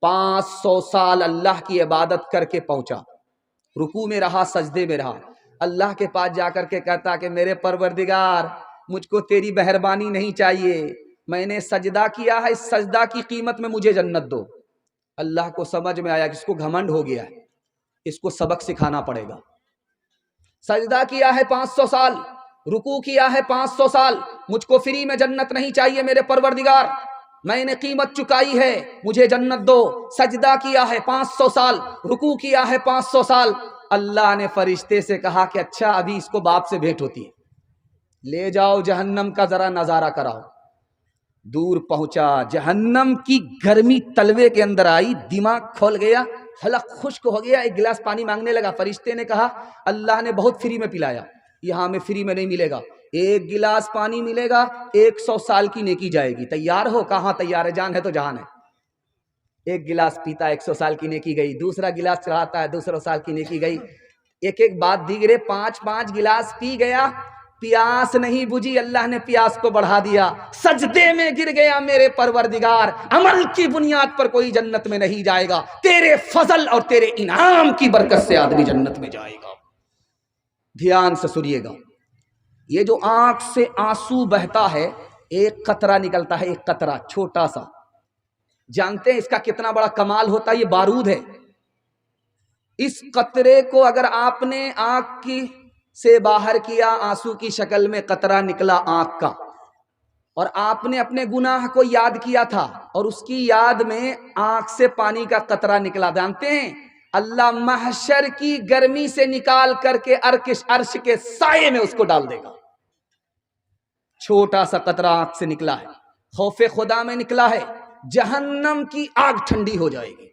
500 سال اللہ کی عبادت کر کے پہنچا، رکوع میں رہا، سجدے میں رہا، اللہ کے پاس جا کر کے کہتا کہ میرے پروردگار مجھ کو تیری مہربانی نہیں چاہیے، میں نے سجدہ کیا ہے، اس سجدہ کی قیمت میں مجھے جنت دو۔ اللہ کو سمجھ میں آیا کہ اس کو گھمنڈ ہو گیا ہے، اس کو سبق سکھانا پڑے گا۔ سجدہ کیا ہے 500 سال، رکوع کیا ہے 500 سال، مجھ کو فری میں جنت نہیں چاہیے میرے پروردگار، میں نے قیمت چکائی ہے، مجھے جنت دو۔ سجدہ کیا ہے 500 سال، رکوع کیا ہے 500 سال۔ اللہ نے فرشتے سے کہا کہ اچھا ابھی اس کو باپ سے بھیٹ ہوتی ہے، لے جاؤ جہنم کا ذرا نظارہ کراؤ۔ دور پہنچا، جہنم کی گرمی تلوے کے اندر آئی، دماغ کھول گیا، حلق خشک ہو گیا، ایک گلاس پانی مانگنے لگا۔ فرشتے نے کہا اللہ نے بہت فری میں پلایا، یہاں میں فری میں نہیں ملے گا، ایک گلاس پانی ملے گا 100 سال کی نیکی جائے گی، تیار ہو؟ کہاں تیار ہے، جان ہے تو جہان ہے۔ ایک گلاس پیتا 100 سال کی نیکی گئی، دوسرا گلاس چڑھاتا ہے 200 سال کی نیکی گئی، ایک ایک بات دیگرے 5 گلاس پی گیا، پیاس نہیں بجھی، اللہ نے پیاس کو بڑھا دیا، سجدے میں گر گیا، میرے پروردگار عمل کی بنیاد پر کوئی جنت میں نہیں جائے گا، تیرے فضل اور تیرے انعام کی برکت سے آدمی جنت میں جائے گا۔ دھیان سے سنیے گا، یہ جو آنکھ سے آنسو بہتا ہے، ایک قطرہ نکلتا ہے، ایک قطرہ چھوٹا سا، جانتے ہیں اس کا کتنا بڑا کمال ہوتا ہے؟ یہ بارود ہے۔ اس قطرے کو اگر آپ نے آنکھ کی سے باہر کیا، آنسو کی شکل میں قطرہ نکلا آنکھ کا، اور آپ نے اپنے گناہ کو یاد کیا تھا اور اس کی یاد میں آنکھ سے پانی کا قطرہ نکلا، جانتے ہیں اللہ محشر کی گرمی سے نکال کر کے عرش کے سائے میں اس کو ڈال دے گا۔ چھوٹا سا قطرہ آنکھ سے نکلا ہے، خوف خدا میں نکلا ہے، جہنم کی آگ ٹھنڈی ہو جائے گی۔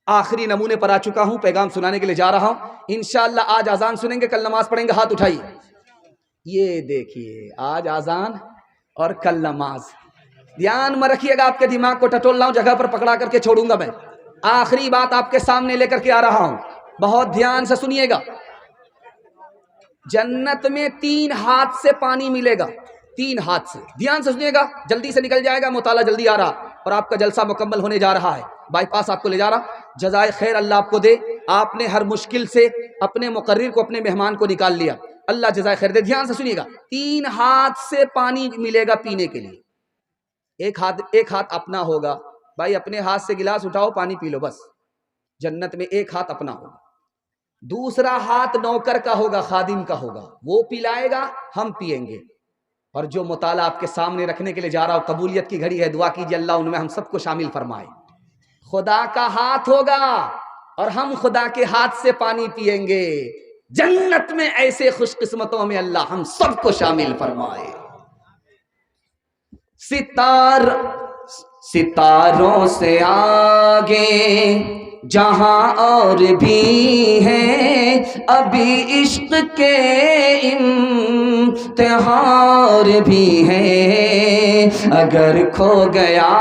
آخری نمونے پر آ چکا ہوں، پیغام سنانے کے لیے جا رہا ہوں، انشاءاللہ آج اذان سنیں گے، کل نماز پڑھیں گے، ہاتھ اٹھائیے۔ یہ دیکھیے آج اذان اور کل نماز، دھیان میں رکھیے گا، آپ کے دماغ کو ٹٹول رہا ہوں، جگہ پر پکڑا کر کے چھوڑوں گا میں۔ آخری بات آپ کے سامنے لے کر کے آ رہا ہوں، بہت دھیان سے سنیے گا۔ جنت میں 3 ہاتھ سے پانی ملے گا، 3 ہاتھ سے، دھیان سے سنیے گا، جلدی سے نکل جائے گا، مطالعہ جلدی آ رہا اور آپ کا جلسہ مکمل ہونے جا رہا ہے، بائی پاس آپ کو لے جا رہا۔ جزائے خیر اللہ آپ کو دے، آپ نے ہر مشکل سے اپنے مقرر کو، اپنے مہمان کو نکال لیا، اللہ جزائے خیر دے۔ دھیان سے سنیے گا، 3 ہاتھ سے پانی ملے گا پینے کے لیے، ایک ہاتھ اپنا ہوگا، بھائی اپنے ہاتھ سے گلاس اٹھاؤ پانی پی لو، بس جنت میں ایک ہاتھ اپنا ہوگا، دوسرا ہاتھ نوکر کا ہوگا، خادم کا ہوگا، وہ پلائے گا، ہم پیئیں گے۔ اور جو مطالعہ آپ کے سامنے رکھنے کے لیے جا رہا ہوں، قبولیت کی گھڑی ہے، دعا کیجیے اللہ ان میں ہم سب کو شامل فرمائے۔ خدا کا ہاتھ ہوگا اور ہم خدا کے ہاتھ سے پانی پیئیں گے، جنت میں ایسے خوش قسمتوں میں اللہ ہم سب کو شامل فرمائے۔ ستاروں سے آگے جہاں اور بھی ہیں، ابھی عشق کے امتحان بھی ہیں، اگر کھو گیا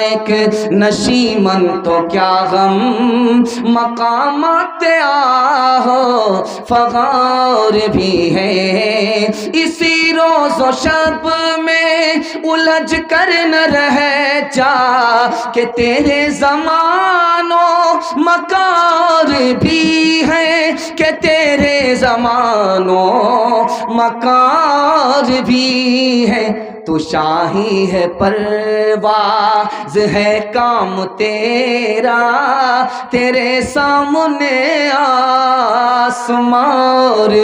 ایک نشیمن تو کیا غم، مقامات آہو فغار بھی ہیں، اسی روز و شب میں الجھ کر نہ رہ جا کہ تیرے زمان و مکار بھی ہے، کہ تیرے زمان و مکار بھی ہے، تو شاہی ہے پرواز ہے کام تیرا، تیرے سامنے آسمان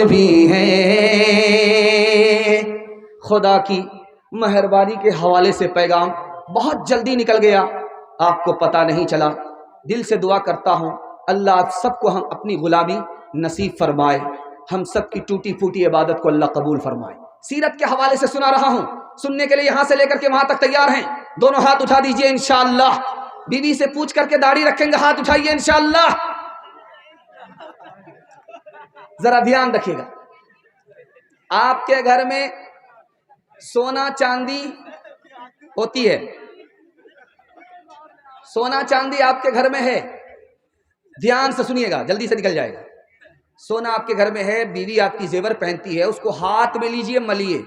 بھی ہے۔ خدا کی مہربانی کے حوالے سے پیغام بہت جلدی نکل گیا، آپ کو پتہ نہیں چلا۔ دل سے دعا کرتا ہوں اللہ آپ سب کو ہم اپنی غلامی نصیب فرمائے، ہم سب کی ٹوٹی پھوٹی عبادت کو اللہ قبول فرمائے۔ سیرت کے حوالے سے سنا رہا ہوں، سننے کے لیے یہاں سے لے کر کے وہاں تک تیار ہیں؟ دونوں ہاتھ اٹھا دیجئے انشاءاللہ۔ بیوی سے پوچھ کر کے داڑھی رکھیں گے، ہاتھ اٹھائیے انشاءاللہ۔ ذرا دھیان رکھیے گا، آپ کے گھر میں سونا چاندی ہوتی ہے، سونا چاندی آپ کے گھر میں ہے، دھیان سے سنیے گا، جلدی سے نکل جائے گا۔ سونا آپ کے گھر میں ہے، بیوی آپ کی زیور پہنتی ہے، اس کو ہاتھ میں لیجئے، ملیے،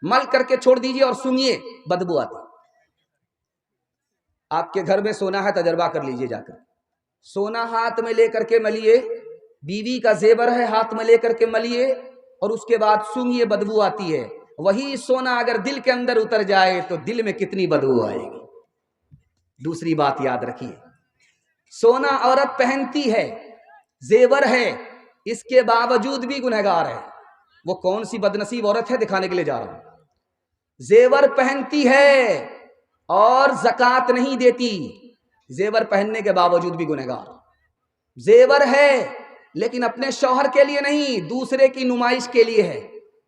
مل کر کے چھوڑ دیجئے اور سنیے، بدبو آتی۔ آپ کے گھر میں سونا ہے، تجربہ کر لیجئے جا کر، سونا ہاتھ میں لے کر کے ملیے، بیوی کا زیور ہے ہاتھ میں لے کر کے ملیے، اور اس کے بعد سونگھیے، بدبو آتی ہے۔ وہی سونا اگر دل کے اندر اتر جائے تو دل میں کتنی بدبو آئے گی۔ دوسری بات یاد رکھیے، سونا عورت پہنتی ہے، زیور ہے، اس کے باوجود بھی گنہگار ہے۔ وہ کون سی بدنصیب عورت ہے، دکھانے کے لیے جا رہا ہوں۔ زیور پہنتی ہے اور زکوٰۃ نہیں دیتی، زیور پہننے کے باوجود بھی گنہگار۔ زیور ہے لیکن اپنے شوہر کے لیے نہیں، دوسرے کی نمائش کے لیے ہے،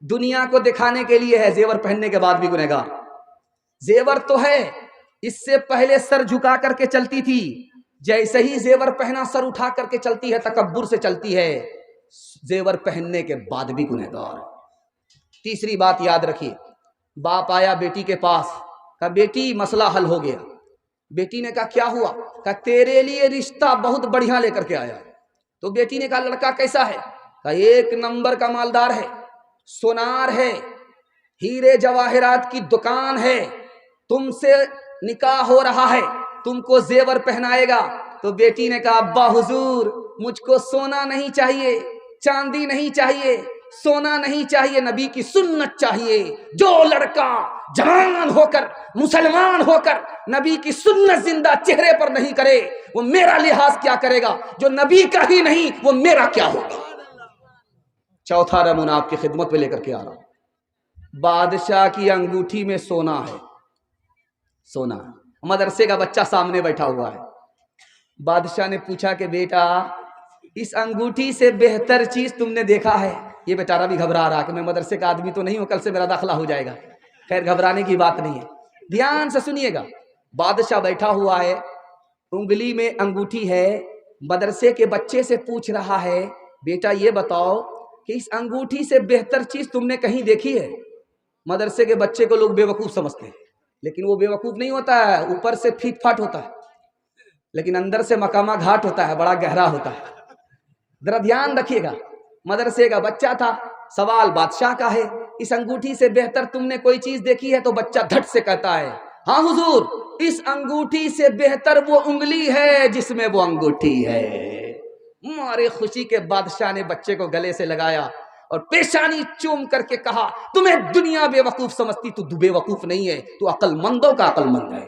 دنیا کو دکھانے کے لیے ہے، زیور پہننے کے بعد بھی گنہگار۔ زیور تو ہے، اس سے پہلے سر جھکا کر کے چلتی تھی، جیسے ہی زیور پہنا سر اٹھا کر کے چلتی ہے، تکبر سے چلتی ہے، زیور پہننے کے بعد بھی گنہگار۔ تیسری بات یاد رکھیے، باپ آیا بیٹی کے پاس، کہا بیٹی مسئلہ حل ہو گیا۔ بیٹی نے کہا کیا ہوا؟ کہا تیرے لیے رشتہ بہت بڑھیا لے کر کے آیا۔ تو بیٹی نے کہا لڑکا کیسا ہے؟ کہا ایک نمبر کا مالدار ہے، سونار ہے، ہیرے جواہرات کی دکان ہے، تم سے نکاح ہو رہا ہے، تم کو زیور پہنائے گا۔ تو بیٹی نے کہا ابا حضور مجھ کو سونا نہیں چاہیے، چاندی نہیں چاہیے، سونا نہیں چاہیے، نبی کی سنت چاہیے۔ جو لڑکا جوان ہو کر، مسلمان ہو کر نبی کی سنت زندہ چہرے پر نہیں کرے، وہ میرا لحاظ کیا کرے گا؟ جو نبی کا ہی نہیں وہ میرا کیا ہوگا؟ چوتھا نمونہ آپ کی خدمت پہ لے کر کے آ رہا ہوں، بادشاہ کی انگوٹھی میں سونا ہے، سونا۔ مدرسے کا بچہ سامنے بیٹھا ہوا ہے، بادشاہ نے پوچھا کہ بیٹا اس انگوٹھی سے بہتر چیز تم نے دیکھا ہے؟ یہ بیچارہ بھی گھبرا رہا کہ میں مدرسے کا آدمی تو نہیں ہوں، کل سے میرا داخلہ ہو جائے گا۔ خیر گھبرانے کی بات نہیں ہے، دھیان سے سنیے گا۔ بادشاہ بیٹھا ہوا ہے، انگلی میں انگوٹھی ہے، مدرسے کے بچے سے پوچھ رہا ہے بیٹا یہ بتاؤ کہ اس انگوٹھی سے بہتر چیز تم نے کہیں دیکھی ہے؟ مدرسے کے بچے کو لوگ بیوقوف سمجھتے ہیں، لیکن وہ بیوقوف نہیں ہوتا ہے، اوپر سے پھیٹ پھاٹ ہوتا ہے لیکن اندر سے مقامہ گھاٹ ہوتا ہے، بڑا گہرا ہوتا ہے۔ ذرا دھیان رکھیے گا، مدرسے کا بچہ تھا، سوال بادشاہ کا ہے، اس انگوٹھی سے بہتر تم نے کوئی چیز دیکھی ہے؟ تو بچہ دھٹ سے کہتا ہے ہاں حضور اس انگوٹھی سے بہتر وہ انگلی ہے جس میں وہ انگوٹھی ہے۔ مارے خوشی کے بادشاہ نے بچے کو گلے سے لگایا اور پیشانی چوم کر کے کہا تمہیں دنیا بے وقوف سمجھتی، تو بے وقوف نہیں ہے، تو عقل مندوں کا عقل مند ہے۔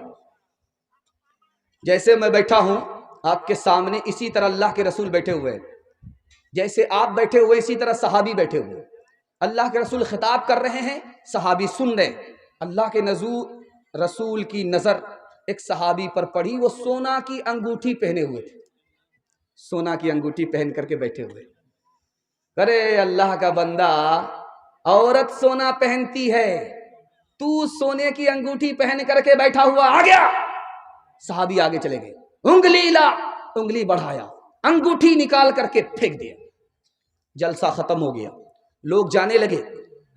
جیسے میں بیٹھا ہوں آپ کے سامنے، اسی طرح اللہ کے رسول بیٹھے ہوئے ہیں، جیسے آپ بیٹھے ہوئے اسی طرح صحابی بیٹھے ہوئے، اللہ کے رسول خطاب کر رہے ہیں، صحابی سن رہے۔ اللہ کے رسول کی نظر ایک صحابی پر پڑی، وہ سونا کی انگوٹھی پہنے ہوئے تھے، سونا کی انگوٹھی پہن کر کے بیٹھے ہوئے۔ ارے اللہ کا بندہ، عورت سونا پہنتی ہے، تو سونے کی انگوٹھی پہن کر کے بیٹھا ہوا، آ گیا۔ صحابی آگے چلے گئے، انگلی لا، انگلی بڑھایا، انگوٹھی نکال کر کے پھینک دیا۔ جلسہ ختم ہو گیا، لوگ جانے لگے،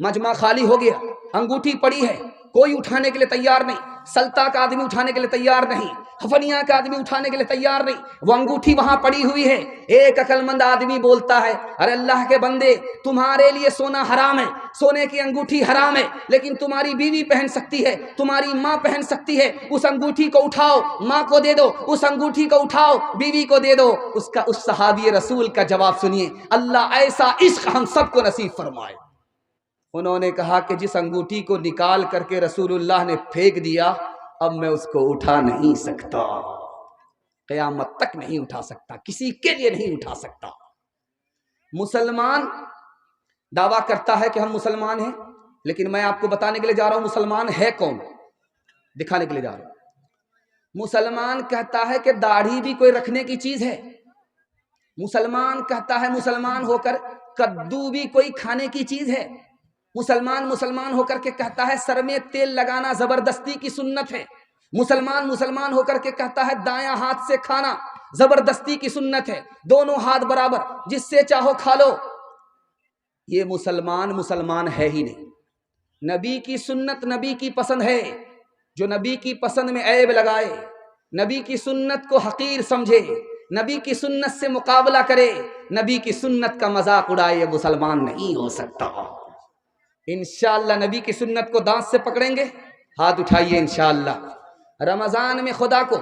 مجمع خالی ہو گیا، انگوٹھی پڑی ہے، کوئی اٹھانے کے لیے تیار نہیں، سلطہ کا آدمی اٹھانے کے لیے تیار نہیں، حفنیہ کا آدمی اٹھانے کے لیے تیار نہیں، وہ انگوٹھی وہاں پڑی ہوئی ہے۔ ایک عقل مند آدمی بولتا ہے ارے اللہ کے بندے تمہارے لیے سونا حرام ہے، سونے کی انگوٹھی حرام ہے، لیکن تمہاری بیوی پہن سکتی ہے، تمہاری ماں پہن سکتی ہے، اس انگوٹھی کو اٹھاؤ ماں کو دے دو، اس انگوٹھی کو اٹھاؤ بیوی کو دے دو۔ اس صحابی رسول کا جواب سنیے، اللہ ایسا عشق ہم سب کو نصیب فرمائے۔ انہوں نے کہا کہ جس انگوٹھی کو نکال کر کے رسول اللہ نے پھینک دیا، اب میں اس کو اٹھا نہیں سکتا، قیامت تک نہیں اٹھا سکتا، کسی کے لیے نہیں اٹھا سکتا۔ مسلمان دعویٰ کرتا ہے کہ ہم مسلمان ہیں، لیکن میں آپ کو بتانے کے لیے جا رہا ہوں مسلمان ہے کون، دکھانے کے لیے جا رہا ہوں۔ مسلمان کہتا ہے کہ داڑھی بھی کوئی رکھنے کی چیز ہے، مسلمان کہتا ہے مسلمان ہو کر کدو بھی کوئی کھانے کی چیز ہے، مسلمان ہو کر کے کہتا ہے سر میں تیل لگانا زبردستی کی سنت ہے، مسلمان ہو کر کے کہتا ہے دایاں ہاتھ سے کھانا زبردستی کی سنت ہے، دونوں ہاتھ برابر جس سے چاہو کھا لو۔ یہ مسلمان ہے ہی نہیں۔ نبی کی سنت نبی کی پسند ہے، جو نبی کی پسند میں عیب لگائے، نبی کی سنت کو حقیر سمجھے، نبی کی سنت سے مقابلہ کرے، نبی کی سنت کا مذاق اڑائے، یہ مسلمان نہیں ہو سکتا۔ انشاءاللہ نبی کی سنت کو دانت سے پکڑیں گے، ہاتھ اٹھائیے انشاءاللہ۔ رمضان میں خدا کو،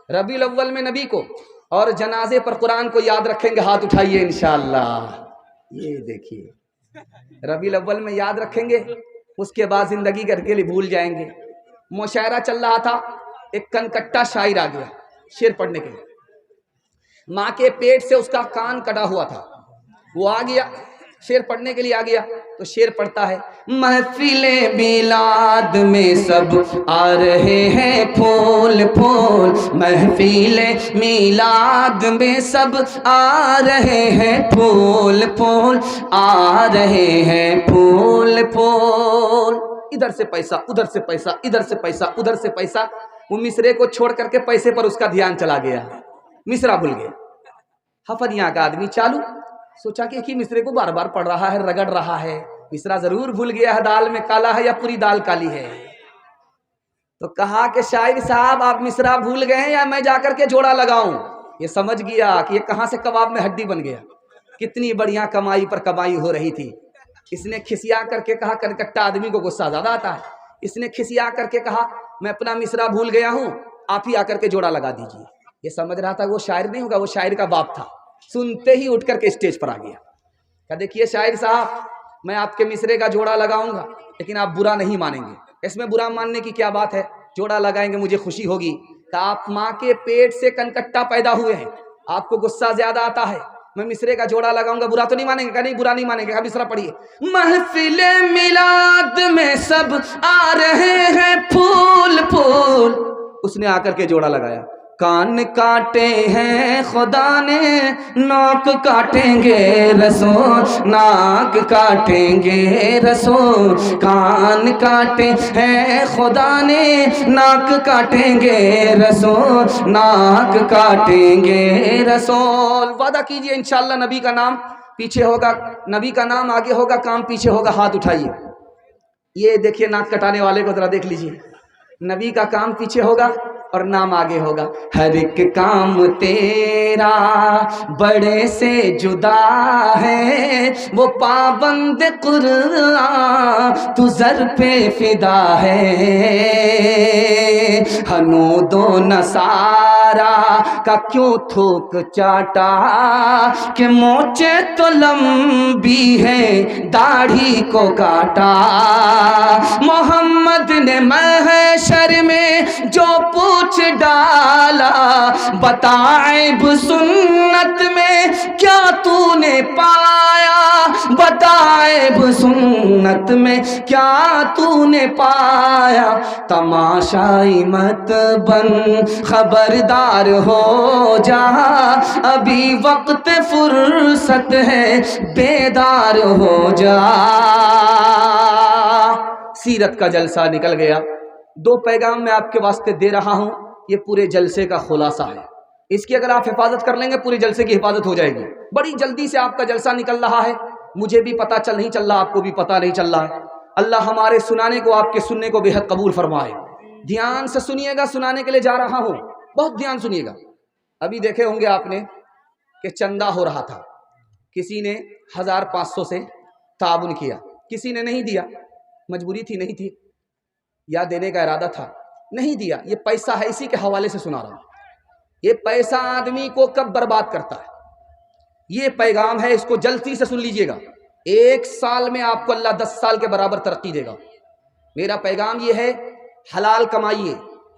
ربیع الاول میں نبی کو، اور جنازے پر قرآن کو یاد رکھیں گے، ہاتھ اٹھائیے انشاءاللہ۔ یہ دیکھیے ربیع الاول میں یاد رکھیں گے، اس کے بعد زندگی کر کے لیے بھول جائیں گے۔ مشاعرہ چل رہا تھا، ایک کنکٹا شاعر آ گیا شعر پڑھنے کے لیے، ماں کے پیٹ سے اس کا کان کٹا ہوا تھا، وہ آ گیا شعر پڑھنے کے لیے آ گیا، تو شعر پڑھتا ہے، محفل میلاد میں سب آ رہے ہیں پھول پھول، محفل میلاد میں سب آ رہے ہیں پھول پھول، آ رہے ہیں پھول پھول۔ ادھر سے پیسہ ادھر سے پیسہ، ادھر سے پیسہ ادھر سے پیسہ، وہ مصرے کو چھوڑ کر کے پیسے پر اس کا دھیان چلا گیا، مصرا بھول گیا۔ حفظیاں کا آدمی چالو سوچا کہ ایک ہی مصرے کو بار بار پڑھ رہا ہے، رگڑ رہا ہے، مصرا ضرور بھول گیا ہے، دال میں کالا ہے یا پوری دال کالی ہے۔ تو کہا کہ شاعر صاحب آپ مصرا بھول گئے ہیں یا میں جا کر کے جوڑا لگاؤں؟ یہ سمجھ گیا کہ یہ کہاں سے کباب میں ہڈی بن گیا، کتنی بڑھیا کمائی پر کمائی ہو رہی تھی۔ اس نے کھسیا کر کے کہا، کنکٹا آدمی کو غصہ زیادہ آتا ہے، اس نے کھسیا کر کے کہا میں اپنا مصرا بھول گیا ہوں، آپ ہی آ کر کے جوڑا لگا دیجیے۔ یہ سمجھ رہا تھا وہ شاعر نہیں ہوگا، وہ شاعر کا باپ تھا، سنتے ہی اٹھ کر کے اسٹیج پر آ گیا کہ دیکھیے شاعر صاحب میں آپ کے مصرے کا جوڑا لگاؤں گا، لیکن آپ برا نہیں مانیں گے۔ اس میں برا ماننے کی کیا بات ہے، جوڑا لگائیں گے مجھے خوشی ہوگی کہ آپ ماں کے پیٹ سے کنکٹا پیدا ہوئے ہیں، آپ کو غصہ زیادہ آتا ہے، میں مصرے کا جوڑا لگاؤں گا، برا تو نہیں مانیں گے؟ کہ نہیں برا نہیں مانیں گے۔ اب مصرا پڑھیے، محفل میلاد میں سب آ رہے ہیں پھول پھول، اس نے آ کر کے جوڑا لگایا، کان کاٹے ہیں خدا نے ناک کاٹیں گے رسول، ناک کاٹیں گے رسول، کان کاٹے ہیں خدا نے ناک کاٹیں گے رسول، ناک کاٹیں گے رسول۔ وعدہ کیجئے انشاءاللہ نبی کا نام پیچھے ہوگا، نبی کا نام آگے ہوگا، کام پیچھے ہوگا، ہاتھ اٹھائیے۔ یہ دیکھیے ناک کٹانے والے کو ذرا دیکھ لیجئے، نبی کا کام پیچھے ہوگا اور نام آگے ہوگا۔ ہر ایک کام تیرا بڑے سے جدا ہے، وہ پابند قرآن تو زر پہ فدا ہے، ہنود و نصارا کا کیوں تھوک چاٹا، کہ موچے تو لمبی ہے داڑھی کو کاٹا، محمد نے محشر میں جو پوچھ ڈالا، بتائب سنت میں کیا تو نے پایا، بتائب سنت میں کیا تو نے پایا، تماشائی مت بن خبردار ہو جا، ابھی وقت فرصت ہے بیدار ہو جا۔ سیرت کا جلسہ نکل گیا، دو پیغام میں آپ کے واسطے دے رہا ہوں، یہ پورے جلسے کا خلاصہ ہے، اس کی اگر آپ حفاظت کر لیں گے پورے جلسے کی حفاظت ہو جائے گی۔ بڑی جلدی سے آپ کا جلسہ نکل رہا ہے، مجھے بھی پتہ نہیں چل رہا، آپ کو بھی پتہ نہیں چل رہا۔ اللہ ہمارے سنانے کو آپ کے سننے کو بے حد قبول فرمائے۔ دھیان سے سنیے گا، سنانے کے لیے جا رہا ہوں، بہت دھیان سنیے گا۔ ابھی دیکھے ہوں گے آپ نے کہ چندہ ہو رہا تھا، کسی نے 1500 سے تعاون کیا، کسی نے نہیں دیا، مجبوری تھی نہیں تھی یا دینے کا ارادہ تھا، نہیں دیا، یہ پیسہ ہے، اسی کے حوالے سے سنا رہا ہوں۔ یہ پیسہ آدمی کو کب برباد کرتا ہے، یہ پیغام ہے، اس کو جلدی سے سن لیجئے گا۔ 1 سال میں آپ کو اللہ 10 سال کے برابر ترقی دے گا۔ میرا پیغام یہ ہے، حلال کمائیے،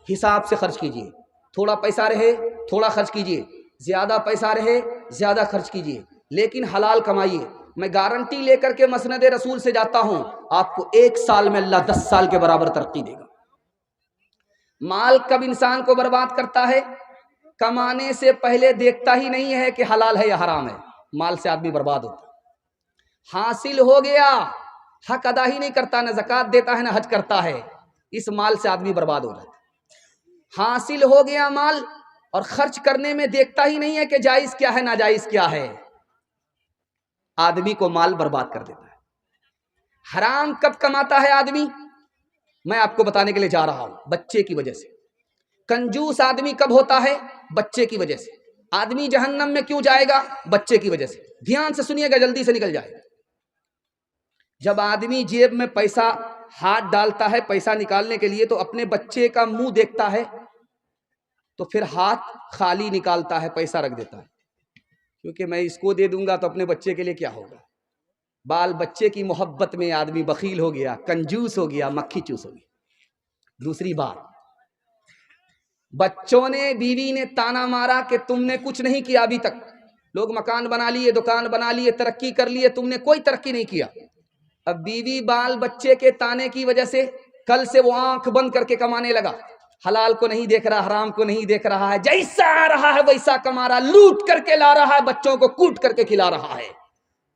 حساب سے خرچ کیجئے، تھوڑا پیسہ رہے تھوڑا خرچ کیجئے، زیادہ پیسہ رہے زیادہ خرچ کیجئے، لیکن حلال کمائیے۔ میں گارنٹی لے کر کے مسند رسول سے جاتا ہوں، آپ کو 1 سال میں اللہ 10 سال کے برابر ترقی دے گا۔ مال کب انسان کو برباد کرتا ہے؟ کمانے سے پہلے دیکھتا ہی نہیں ہے کہ حلال ہے یا حرام ہے، مال سے آدمی برباد ہوتا ہے۔ حاصل ہو گیا، حق ادا ہی نہیں کرتا، نہ زکوٰۃ دیتا ہے نہ حج کرتا ہے، اس مال سے آدمی برباد ہو جاتا ہے۔ حاصل ہو گیا مال اور خرچ کرنے میں دیکھتا ہی نہیں ہے کہ جائز کیا ہے ناجائز کیا ہے، آدمی کو مال برباد کر دیتا ہے۔ حرام کب کماتا ہے آدمی؟ میں آپ کو بتانے کے لیے جا رہا ہوں، بچے کی وجہ سے۔ کنجوس آدمی کب ہوتا ہے؟ بچے کی وجہ سے۔ آدمی جہنم میں کیوں جائے گا؟ بچے کی وجہ سے۔ دھیان سے سنیے گا، جلدی سے نکل جائے گا۔ جب آدمی جیب میں پیسہ ہاتھ ڈالتا ہے پیسہ نکالنے کے لیے، تو اپنے بچے کا منہ دیکھتا ہے تو پھر ہاتھ خالی نکالتا ہے، پیسہ رکھ دیتا ہے، کیونکہ میں اس کو دے دوں گا تو اپنے بچے کے لیے کیا ہوگا۔ بال بچے کی محبت میں آدمی بخیل ہو گیا، کنجوس ہو گیا، مکھی چوس ہو گیا۔ دوسری بات، بچوں نے، بیوی نے تانا مارا کہ تم نے کچھ نہیں کیا ابھی تک، لوگ مکان بنا لیے، دکان بنا لیے، ترقی کر لیے، تم نے کوئی ترقی نہیں کیا۔ اب بیوی بال بچے کے تانے کی وجہ سے کل سے وہ آنکھ بند کر کے کمانے لگا، حلال کو نہیں دیکھ رہا، حرام کو نہیں دیکھ رہا ہے، جیسا آ رہا ہے ویسا کما رہا، لوٹ کر کے لا رہا ہے، بچوں کو کوٹ کر کے کھلا رہا ہے،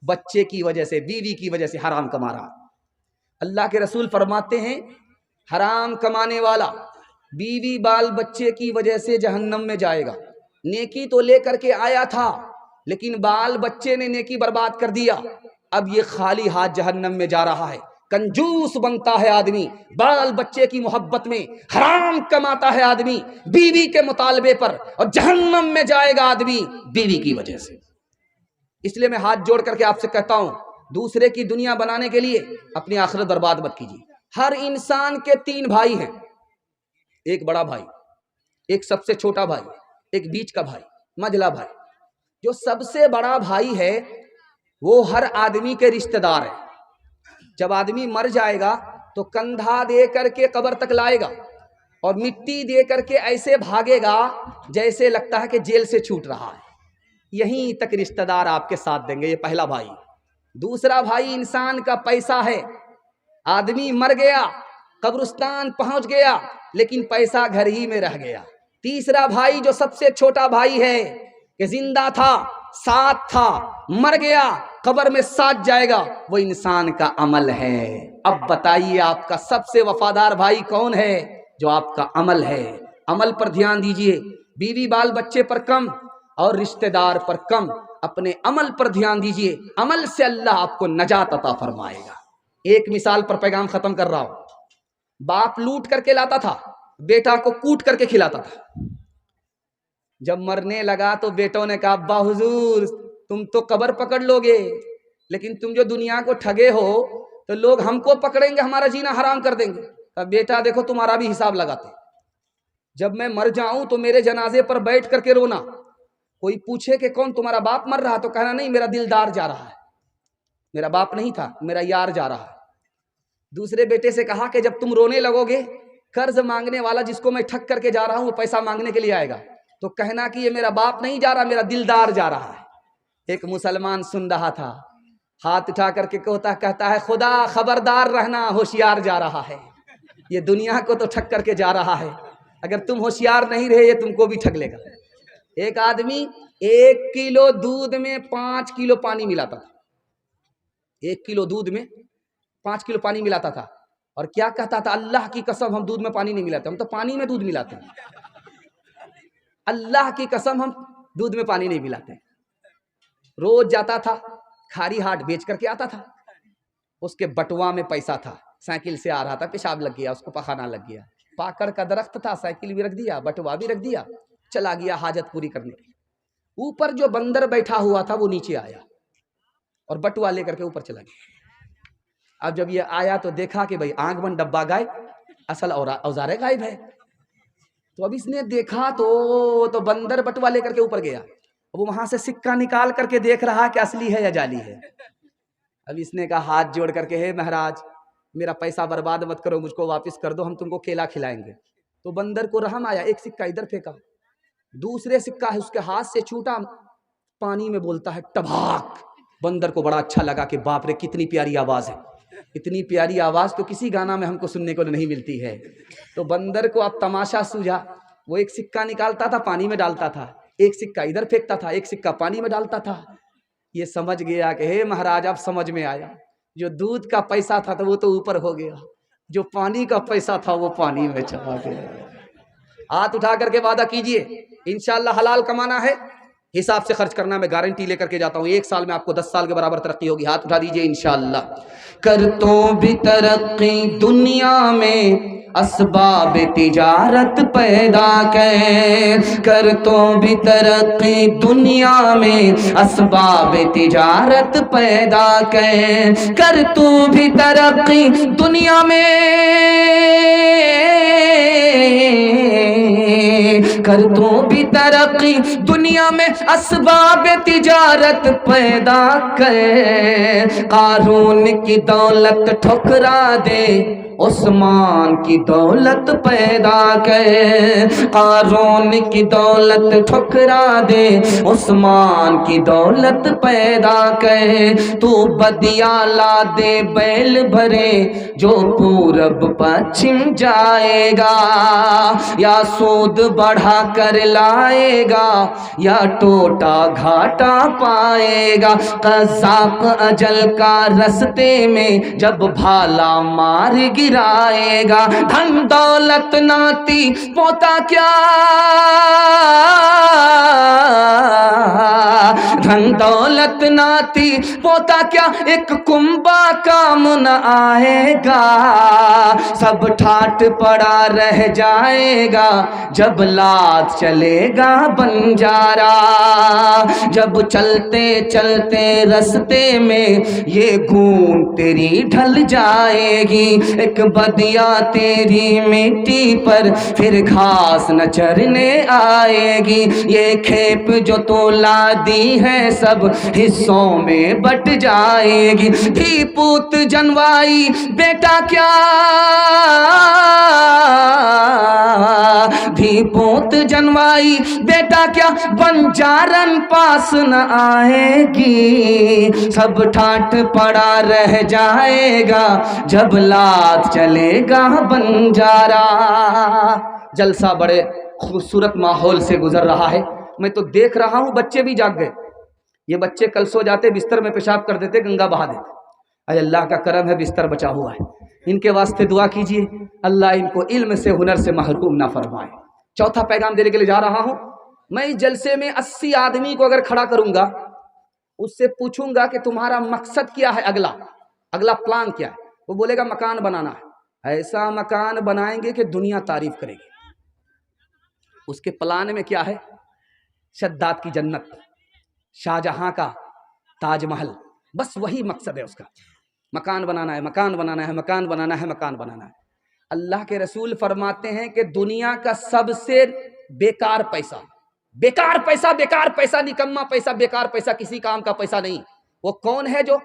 بچے کی وجہ سے، بیوی کی وجہ سے حرام کما رہا۔ اللہ کے رسول فرماتے ہیں حرام کمانے والا بیوی بال بچے کی وجہ سے جہنم میں جائے گا۔ نیکی تو لے کر کے آیا تھا لیکن بال بچے نے نیکی برباد کر دیا، اب یہ خالی ہاتھ جہنم میں جا رہا ہے۔ کنجوس بنتا ہے آدمی بال بچے کی محبت میں، حرام کماتا ہے آدمی بیوی کے مطالبے پر، اور جہنم میں جائے گا آدمی بیوی کی وجہ سے۔ اس لیے میں ہاتھ جوڑ کر کے آپ سے کہتا ہوں، دوسرے کی دنیا بنانے کے لیے اپنی آخرت برباد مت کیجیے۔ ہر انسان کے 3 بھائی ہیں، ایک بڑا بھائی، ایک سب سے چھوٹا بھائی، ایک بیچ کا بھائی، مجلا بھائی۔ جو سب سے بڑا بھائی ہے وہ ہر آدمی کے رشتہ دار ہے۔ جب آدمی مر جائے گا تو کندھا دے کر کے قبر تک لائے گا اور مٹی دے کر کے ایسے بھاگے گا جیسے لگتا ہے کہ جیل سے چھوٹ رہا ہے، یہیں تک رشتہ دار آپ کے ساتھ دیں گے۔ یہ پہلا بھائی۔ دوسرا بھائی انسان کا پیسہ ہے، آدمی مر گیا، قبرستان پہنچ گیا لیکن پیسہ گھر ہی میں رہ گیا۔ تیسرا بھائی جو سب سے چھوٹا بھائی ہے کہ زندہ تھا، ساتھ تھا، مر گیا، قبر میں ساتھ جائے گا، وہ انسان کا عمل ہے۔ اب بتائیے آپ کا سب سے وفادار بھائی کون ہے؟ جو آپ کا عمل ہے۔ عمل پر دھیان دیجئے، بیوی بال بچے پر کم اور رشتہ دار پر کم، اپنے عمل پر دھیان دیجئے، عمل سے اللہ آپ کو نجات عطا فرمائے گا۔ ایک مثال پر پیغام ختم کر رہا ہوں۔ باپ لوٹ کر کے لاتا تھا، بیٹا کو کوٹ کر کے کھلاتا تھا۔ جب مرنے لگا تو بیٹوں نے کہا ابا حضور تم تو قبر پکڑ لو گے، لیکن تم جو دنیا کو ٹھگے ہو تو لوگ ہم کو پکڑیں گے، ہمارا جینا حرام کر دیں گے۔ اب بیٹا دیکھو تمہارا بھی حساب لگاتے، جب میں مر جاؤں تو میرے جنازے پر بیٹھ کر کے رونا، کوئی پوچھے کہ کون تمہارا باپ مر رہا تو کہنا نہیں میرا دلدار جا رہا ہے، میرا باپ نہیں تھا، میرا یار جا رہا ہے۔ دوسرے بیٹے سے کہا کہ جب تم رونے لگو گے، قرض مانگنے والا جس کو میں ٹھگ کر کے جا رہا ہوں وہ پیسہ مانگنے کے لیے آئے گا تو کہنا کہ یہ میرا باپ نہیں جا رہا، میرا دلدار جا رہا ہے۔ ایک مسلمان سن رہا تھا، ہاتھ اٹھا کر کے کہتا ہے خدا خبردار رہنا، ہوشیار جا رہا ہے، یہ دنیا کو تو ٹھگ کر کے جا رہا ہے، اگر تم ہوشیار نہیں رہے یہ تم کو بھی ٹھگ لے گا۔ ایک آدمی 1 کلو دودھ میں 5 کلو پانی ملاتا تھا، 1 کلو دودھ میں 5 کلو پانی ملاتا تھا، اور کیا کہتا تھا اللہ کی قسم ہم دودھ میں پانی نہیں ملاتے، ہم تو پانی میں دودھ ملاتے ہیں، اللہ کی قسم ہم دودھ میں پانی نہیں ملاتے۔ روز جاتا تھا، کھاری ہاٹ بیچ کر کے آتا تھا، اس کے بٹوا میں پیسہ تھا، سائیکل سے آ رہا تھا، پیشاب لگ گیا، اس کو پخانہ لگ گیا، پاکڑ کا درخت تھا، سائیکل بھی رکھ دیا، بٹوا بھی رکھ دیا، چلا گیا حاجت پوری کرنے کے لیے۔ اوپر جو بندر بیٹھا ہوا تھا وہ نیچے آیا اور بٹوا لے کر کے اوپر چلا گیا۔ اب جب یہ آیا تو دیکھا کہ بھئی آنکھ بند ڈبہ غائب، اصل اوزار غائب ہے۔ تو اب اس نے دیکھا تو بندر بٹوا لے کر کے اوپر گیا، وہ وہاں سے سکہ نکال کر کے دیکھ رہا کہ اصلی ہے یا جعلی ہے۔ اب اس نے کہا ہاتھ جوڑ کر کے ہے مہاراج میرا پیسہ برباد مت کرو، مجھ کو واپس کر دو، ہم تم کو کیلا کھلائیں گے۔ تو بندر کو رحم آیا، ایک سکہ ادھر پھینکا، دوسرے سکہ ہے اس کے ہاتھ سے چھوٹا، پانی میں بولتا ہے ٹباک۔ بندر کو بڑا اچھا لگا کہ باپ رے کتنی پیاری آواز ہے، اتنی پیاری آواز تو کسی گانا میں ہم کو سننے کو نہیں ملتی ہے۔ تو بندر کو اب تماشا سوجھا، وہ ایک سکہ نکالتا تھا پانی میں ڈالتا تھا، ایک سکہ ادھر پھینکتا تھا، ایک سکہ پانی میں ڈالتا تھا۔ یہ سمجھ گیا کہ ہے مہاراج اب سمجھ میں آیا، جو دودھ کا پیسہ تھا تو وہ تو اوپر ہو گیا، جو پانی کا پیسہ تھا وہ پانی میں چلا گیا۔ ہاتھ اٹھا کر کے وعدہ کیجئے انشاءاللہ حلال کمانا ہے، حساب سے خرچ کرنا، میں گارنٹی لے کر کے جاتا ہوں 1 سال میں آپ کو 10 سال کے برابر ترقی ہوگی۔ ہاتھ اٹھا دیجئے انشاءاللہ۔ کر تو بھی ترقی دنیا میں اسباب تجارت پیدا کر تو بھی ترقی دنیا میں اسباب تجارت پیدا کر تو بھی ترقی دنیا میں کر تو بھی ترقی، دنیا میں اسباب تجارت پیدا کر، قارون کی دولت ٹھکرا دے عثمان کی دولت پیدا کر، قارون کی دولت ٹھکرا دے عثمان کی دولت پیدا کر، تو بدیا لا دے بیل بھرے جو پورب پچھم جائے گا، یا سود بڑھا کر لائے گا یا ٹوٹا گھاٹا پائے گا، قذاق اجل کا رستے میں جب بھالا مار گرائے گا، دھن دولت ناتی پوتا کیا، دھن دولت ناتی پوتا کیا، ایک کنبا کام نہ آئے گا، سب ٹھاٹ پڑا رہ جائے گا جب لات چلے گا بنجارا، جب چلتے چلتے رستے میں یہ گون تیری ڈھل جائے گی، ایک بدیا تیری مٹی پر پھر گھاس نہ چرنے آئے گی، یہ کھیپ جو تو لا دی ہے سب حصوں میں بٹ جائے گی، دھی پوت جنوائی بیٹا کیا، دھی پوت جنوائی بیٹا کیا، بنجارن پاس نہ آئے گی، سب ٹھاٹ پڑا رہ جائے گا جب لات چلے گا بنجارا۔ جلسہ بڑے خوبصورت ماحول سے گزر رہا ہے، میں تو دیکھ رہا ہوں بچے بھی جاگ گئے، یہ بچے کل سو جاتے بستر میں پیشاب کر دیتے، گنگا بہا دیتے، اے اللہ کا کرم ہے بستر بچا ہوا ہے، ان کے واسطے دعا کیجئے اللہ ان کو علم سے ہنر سے محروم نہ فرمائے۔ چوتھا پیغام دینے کے لیے جا رہا ہوں، میں اس جلسے میں 80 آدمی کو اگر کھڑا کروں گا، اس سے پوچھوں گا کہ تمہارا مقصد کیا ہے، اگلا پلان کیا ہے، وہ بولے گا مکان بنانا ہے، ایسا مکان بنائیں گے کہ دنیا تعریف کرے گی۔ اس کے پلان میں کیا ہے؟ شداد کی جنت، شاہجہاں کا تاج محل، بس وہی مقصد ہے اس کا، مکان بنانا ہے، مکان بنانا ہے، مکان بنانا ہے، مکان بنانا ہے۔ اللہ کے رسول فرماتے ہیں کہ دنیا کا سب سے بیکار پیسہ، بیکار پیسہ، بیکار پیسہ، نکما پیسہ، بیکار پیسہ، کسی کام کا پیسہ نہیں، وہ کون ہے جو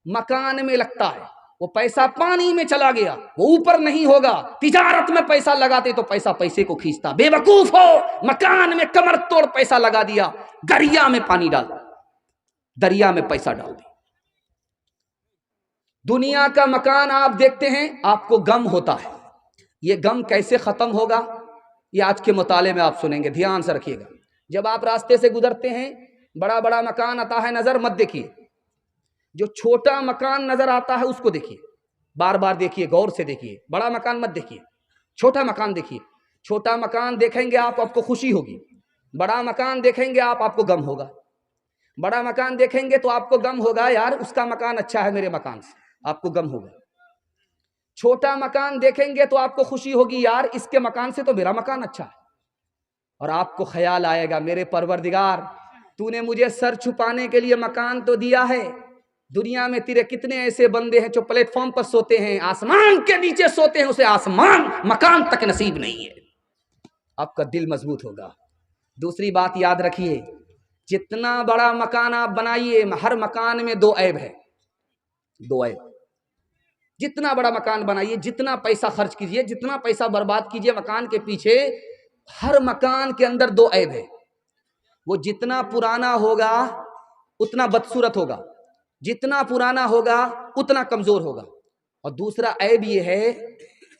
مکان میں لگتا ہے، وہ پیسہ پانی میں چلا گیا، وہ اوپر نہیں ہوگا، تجارت میں پیسہ لگاتے تو پیسہ پیسے کو کھینچتا، بے وقوف ہو، مکان میں کمر توڑ پیسہ لگا دیا، دریا میں پانی ڈال دیا، دریا میں پیسہ ڈال دیا۔ دنیا کا مکان آپ دیکھتے ہیں آپ کو غم ہوتا ہے، یہ غم کیسے ختم ہوگا یہ آج کے مطالعے میں آپ سنیں گے، دھیان سے رکھیے گا۔ جب آپ راستے سے گزرتے ہیں بڑا بڑا مکان آتا ہے نظر مت دیکھیے، جو چھوٹا مکان نظر آتا ہے اس کو دیکھیے، بار بار دیکھیے، غور سے دیکھیے، بڑا مکان مت دیکھیے، چھوٹا مکان دیکھیے، چھوٹا مکان دیکھیں گے آپ کو خوشی ہوگی، بڑا مکان دیکھیں گے آپ کو غم ہوگا، بڑا مکان دیکھیں گے تو آپ کو غم ہوگا یار اس کا مکان اچھا ہے میرے مکان سے، آپ کو غم ہوگا۔ چھوٹا مکان دیکھیں گے تو آپ کو خوشی ہوگی یار اس کے مکان سے تو میرا مکان اچھا ہے، اور آپ کو خیال آئے گا میرے پروردگار تو نے مجھے سر چھپانے کے لیے مکان تو دیا ہے، دنیا میں تیرے کتنے ایسے بندے ہیں جو پلیٹ فارم پر سوتے ہیں، آسمان کے نیچے سوتے ہیں، اسے آسمان مکان تک نصیب نہیں ہے، آپ کا دل مضبوط ہوگا۔ دوسری بات یاد رکھیے، جتنا بڑا مکان آپ بنائیے ہر مکان میں دو عیب ہے، دو عیب، جتنا بڑا مکان بنائیے، جتنا پیسہ خرچ کیجئے، جتنا پیسہ برباد کیجئے مکان کے پیچھے، ہر مکان کے اندر دو عیب ہے، وہ جتنا پرانا ہوگا اتنا بدصورت ہوگا، جتنا پرانا ہوگا اتنا کمزور ہوگا، اور دوسرا عیب یہ ہے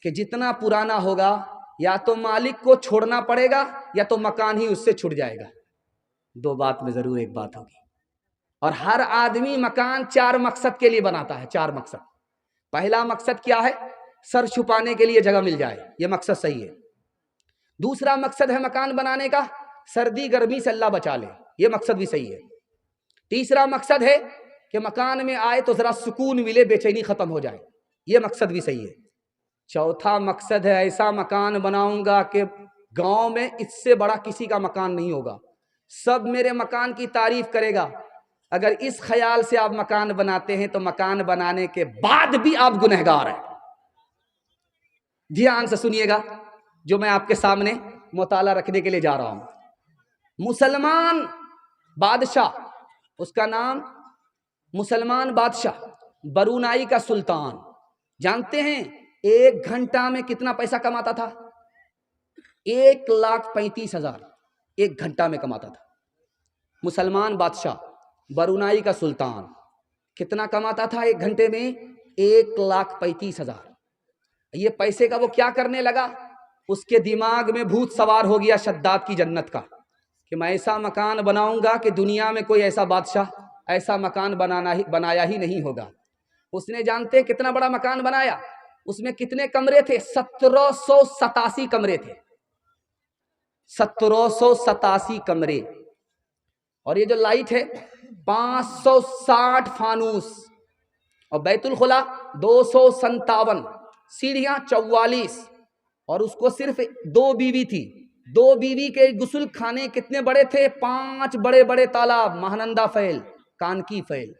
کہ جتنا پرانا ہوگا یا تو مالک کو چھوڑنا پڑے گا یا تو مکان ہی اس سے چھٹ جائے گا، دو بات میں ضرور ایک بات ہوگی۔ اور ہر آدمی مکان 4 مقصد کے لیے بناتا ہے، 4 مقصد۔ پہلا مقصد کیا ہے؟ سر چھپانے کے لیے جگہ مل جائے، یہ مقصد صحیح ہے۔ دوسرا مقصد ہے مکان بنانے کا سردی گرمی سے اللہ بچا لے، یہ مقصد بھی صحیح ہے۔ تیسرا مقصد ہے کہ مکان میں آئے تو ذرا سکون ملے، بے چینی ختم ہو جائے، یہ مقصد بھی صحیح ہے۔ چوتھا مقصد ہے ایسا مکان بناؤں گا کہ گاؤں میں اس سے بڑا کسی کا مکان نہیں ہوگا، سب میرے مکان کی تعریف کرے گا۔ اگر اس خیال سے آپ مکان بناتے ہیں تو مکان بنانے کے بعد بھی آپ گنہگار ہیں۔ دھیان سے سنیے گا جو میں آپ کے سامنے مطالعہ رکھنے کے لیے جا رہا ہوں۔ مسلمان بادشاہ، اس کا نام مسلمان بادشاہ برونائی کا سلطان، جانتے ہیں 1 گھنٹہ میں کتنا پیسہ کماتا تھا؟ 1,35,000 1 گھنٹہ میں کماتا تھا۔ مسلمان بادشاہ برونائی کا سلطان کتنا کماتا تھا 1 گھنٹے میں؟ 1,35,000۔ یہ پیسے کا وہ کیا کرنے لگا؟ اس کے دماغ میں بھوت سوار ہو گیا شداد کی جنت کا، کہ میں ایسا مکان بناؤں گا کہ دنیا میں کوئی ایسا بادشاہ ایسا مکان بنایا ہی نہیں ہوگا۔ اس نے جانتے کتنا بڑا مکان بنایا؟ اس میں کتنے کمرے تھے؟ 1787 کمرے تھے، 1787 کمرے۔ اور یہ جو لائٹ ہے 560 فانوس، اور بیت الخلا 257، سیڑھیاں 44، اور اس کو صرف 2 بیوی تھی۔ 2 بیوی کے غسل خانے کتنے بڑے تھے؟ 5 بڑے بڑے تالاب، مہانندا فیل، کانکی فیل،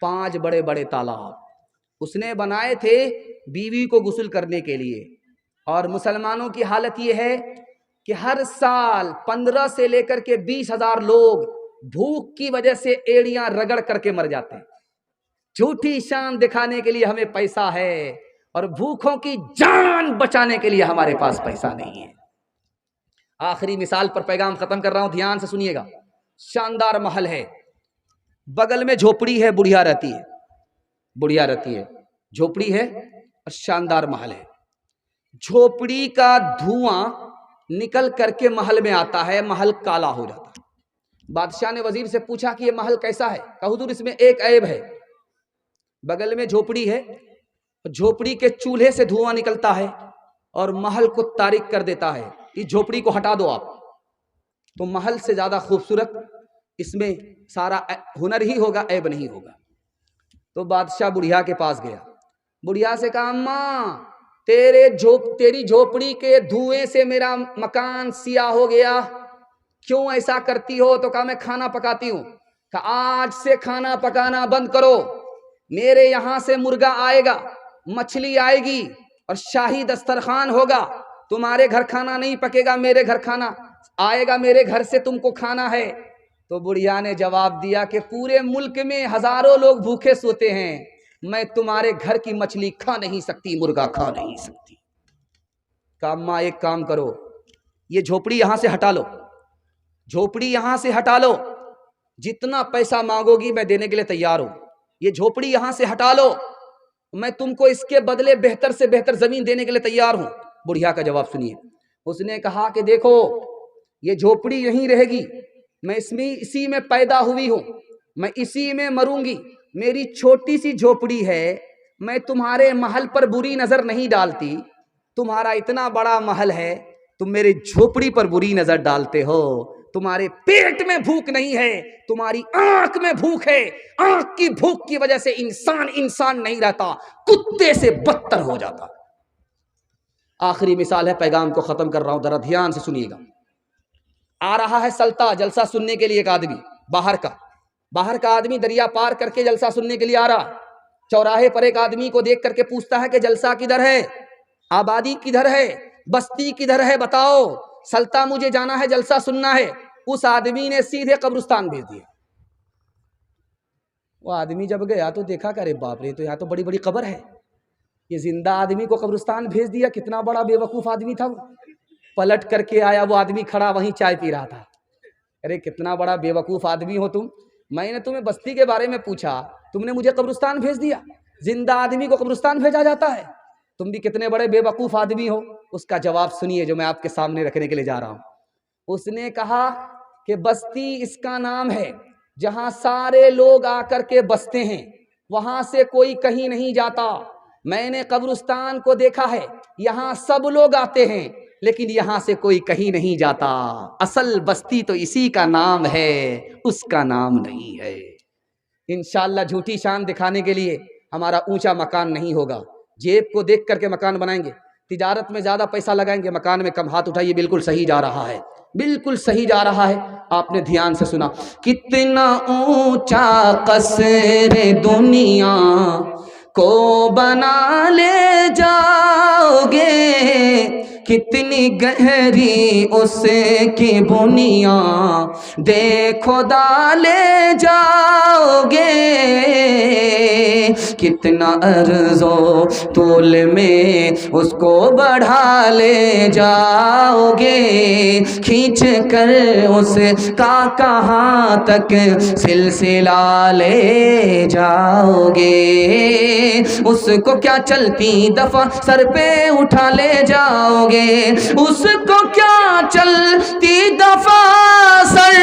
5 بڑے بڑے تالاب اس نے بنائے تھے بیوی کو غسل کرنے کے لیے۔ اور مسلمانوں کی حالت یہ ہے کہ ہر سال 15 سے لے کر کے 20,000 لوگ بھوک کی وجہ سے ایڑیاں رگڑ کر کے مر جاتے ہیں۔ جھوٹی شان دکھانے کے لیے ہمیں پیسہ ہے، اور بھوکوں کی جان بچانے کے لیے ہمارے پاس پیسہ نہیں ہے۔ آخری مثال پر پیغام ختم کر رہا ہوں، دھیان سے سنیے گا۔ شاندار محل ہے، بغل میں جھوپڑی ہے، بڑھیا رہتی ہے، جھوپڑی ہے اور شاندار محل ہے۔ جھوپڑی کا دھواں نکل کر کے محل میں آتا ہے، محل کالا ہو جاتا ہے۔ بادشاہ نے وزیر سے پوچھا کہ یہ محل کیسا ہے؟ کہا حضور اس میں ایک عیب ہے، بغل میں جھوپڑی ہے، جھوپڑی کے چولہے سے دھواں نکلتا ہے اور محل کو تاریک کر دیتا ہے، اس جھوپڑی کو ہٹا دو آپ تو محل سے زیادہ خوبصورت اس میں سارا ہنر ہی ہوگا، عیب نہیں ہوگا۔ تو بادشاہ بڑھیا کے پاس گیا، بڑھیا سے کہا اماں تیری جھوپڑی کے دھوئیں سے میرا مکان سیاہ ہو گیا، کیوں ایسا کرتی ہو؟ تو کہا میں کھانا پکاتی ہوں۔ کہا آج سے کھانا پکانا بند کرو، میرے یہاں سے مرغا آئے گا، مچھلی آئے گی اور شاہی دسترخوان ہوگا، تمہارے گھر کھانا نہیں پکے گا، میرے گھر کھانا آئے گا، میرے گھر سے تم کو کھانا ہے۔ تو بڑھیا نے جواب دیا کہ پورے ملک میں ہزاروں لوگ بھوکے سوتے ہیں، میں تمہارے گھر کی مچھلی کھا نہیں سکتی، مرغا کھا نہیں سکتی۔ کہا اماں ایک کام کرو، یہ جھوپڑی یہاں سے ہٹا لو، جھوپڑی یہاں سے ہٹا لو، جتنا پیسہ مانگو گی میں دینے کے لیے تیار ہوں، یہ جھوپڑی یہاں سے ہٹا لو، میں تم کو اس کے بدلے بہتر سے بہتر زمین دینے کے لیے تیار ہوں۔ بڑھیا کا جواب سنیے، اس نے کہا کہ دیکھو یہ جھوپڑی یہیں رہے گی، میں اسی میں پیدا ہوئی ہوں، میں اسی میں مروں گی، میری چھوٹی سی جھوپڑی ہے، میں تمہارے محل پر بری نظر نہیں ڈالتی، تمہارا اتنا بڑا محل ہے، تم میری جھوپڑی پر بری نظر ڈالتے ہو، تمہارے پیٹ میں بھوک نہیں ہے، تمہاری آنکھ میں بھوک ہے، آنکھ کی بھوک کی وجہ سے انسان نہیں رہتا، کتے سے بدتر ہو جاتا۔ آخری مثال ہے، پیغام کو ختم کر رہا ہوں، ذرا دھیان سے سنیے گا۔ آ رہا ہے سلطہ جلسہ سننے کے لیے، ایک آدمی باہر کا آدمی دریا پار کر کے جلسہ سننے کے لیے آ رہا، چوراہے پر ایک آدمی کو دیکھ کر کے پوچھتا ہے کہ جلسہ کدھر ہے، آبادی کدھر ہے، بستی کدھر ہے، بتاؤ، سلطہ مجھے جانا ہے، جلسہ سننا ہے۔ اس آدمی نے سیدھے قبرستان بھیج دیا۔ وہ آدمی جب گیا تو دیکھا کہ ارے باپ رے، تو یہاں تو بڑی بڑی قبر ہے، یہ زندہ آدمی کو قبرستان بھیج دیا، کتنا بڑا بے وقوف آدمی تھا وہ۔ پلٹ کر کے آیا، وہ آدمی کھڑا وہیں چائے پی رہا تھا۔ ارے کتنا بڑا بے وقوف آدمی ہو تم، میں نے تمہیں بستی کے بارے میں پوچھا، تم نے مجھے قبرستان بھیج دیا، زندہ آدمی کو قبرستان بھیجا جاتا ہے، تم بھی کتنے بڑے بے وقوف آدمی ہو۔ اس کا جواب سنیے جو میں آپ کے سامنے رکھنے کے لیے جا رہا ہوں۔ اس نے کہا کہ بستی اس کا نام ہے جہاں سارے لوگ آ کر کے بستے ہیں، وہاں سے کوئی کہیں نہیں جاتا۔ میں نے قبرستان کو دیکھا ہے، یہاں سب لوگ آتے ہیں لیکن یہاں سے کوئی کہیں نہیں جاتا، اصل بستی تو اسی کا نام ہے، اس کا نام نہیں ہے۔ انشاءاللہ جھوٹی شان دکھانے کے لیے ہمارا اونچا مکان نہیں ہوگا، جیب کو دیکھ کر کے مکان بنائیں گے، تجارت میں زیادہ پیسہ لگائیں گے، مکان میں کم۔ ہاتھ اٹھائیے، بالکل صحیح جا رہا ہے، بالکل صحیح جا رہا ہے۔ آپ نے دھیان سے سنا، کتنا اونچا قصر دنیا کو بنا لے جاؤ گے، کتنی گہری اس کی بنیاد دیکھو ڈالے جاؤ گے، کتنا عرض و طول میں اس کو بڑھا لے جاؤ گے، کھینچ کر اس کا کہاں تک سلسلہ لے جاؤ گے، اس کو کیا چلتی دفعہ سر پہ اٹھا لے جاؤ گے، اس کو کیا چلتی دفعہ سر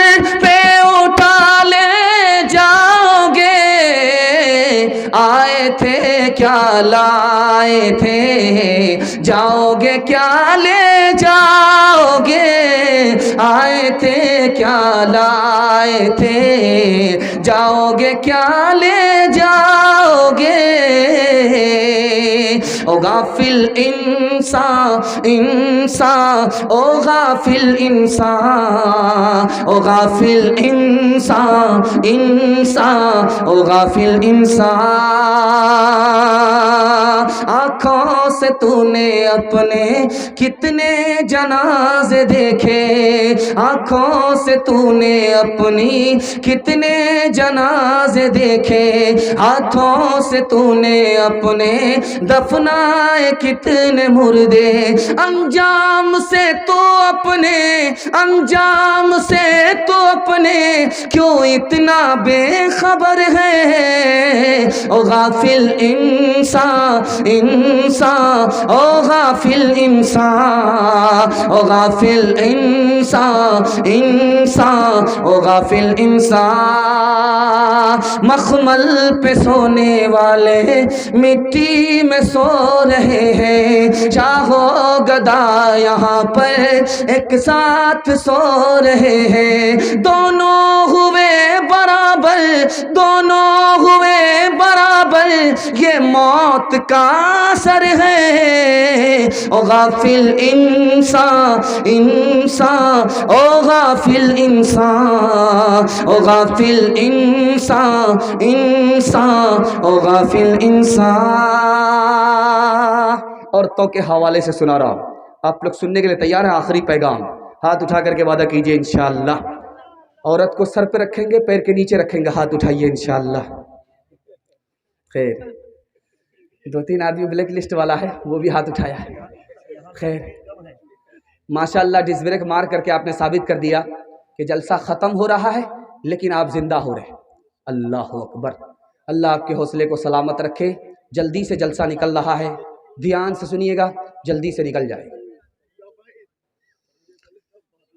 پہ اٹھا لے جاؤ گے، آئے تھے کیا لائے تھے، جاؤ گے کیا لے جاؤ گے، آئے تھے کیا لائے تھے، جاؤ گے کیا لے جاؤ گے، او غافل انسان انسان، او غافل انسان، او غافل انسان انسان، او غافل انسان، آنکھوں سے تو نے اپنے کتنے جنازے دیکھے، آنکھوں سے تو نے اپنی کتنے جنازے دیکھے، ہاتھوں سے تو نے اپنے دفنائے کتنے مردے، انجام سے تو اپنے انجام سے تو اپنے کیوں اتنا بے خبر ہے، او غافل انسان انسان، او غافل انسان، او غافل انسان انسان، او غافل انسان، مخمل پہ سونے والے مٹی میں سو رہے ہیں، چاہو گدا یہاں پر ایک ساتھ سو رہے ہیں، دونوں ہوئے برابر، دونوں ہوئے برابر، یہ موت کا اثر ہے، او غافل انسان انسان، او غافل انسان، او غافل انسان انسان، او غافل انسان۔ عورتوں کے حوالے سے سنا رہا ہوں، آپ لوگ سننے کے لیے تیار ہیں؟ آخری پیغام، ہاتھ اٹھا کر کے وعدہ کیجئے انشاءاللہ۔ عورت کو سر پہ رکھیں گے، پیر کے نیچے رکھیں گے، ہاتھ اٹھائیے انشاءاللہ۔ خیر، دو تین آدمی بلیک لسٹ والا ہے، وہ بھی ہاتھ اٹھایا ہے۔ خیر، ماشاءاللہ ڈس بریک مار کر کے آپ نے ثابت کر دیا کہ جلسہ ختم ہو رہا ہے لیکن آپ زندہ ہو رہے ہیں۔ اللہ اکبر، اللہ آپ کے حوصلے کو سلامت رکھے۔ جلدی سے جلسہ نکل رہا ہے، دھیان سے سنیے گا، جلدی سے نکل جائے۔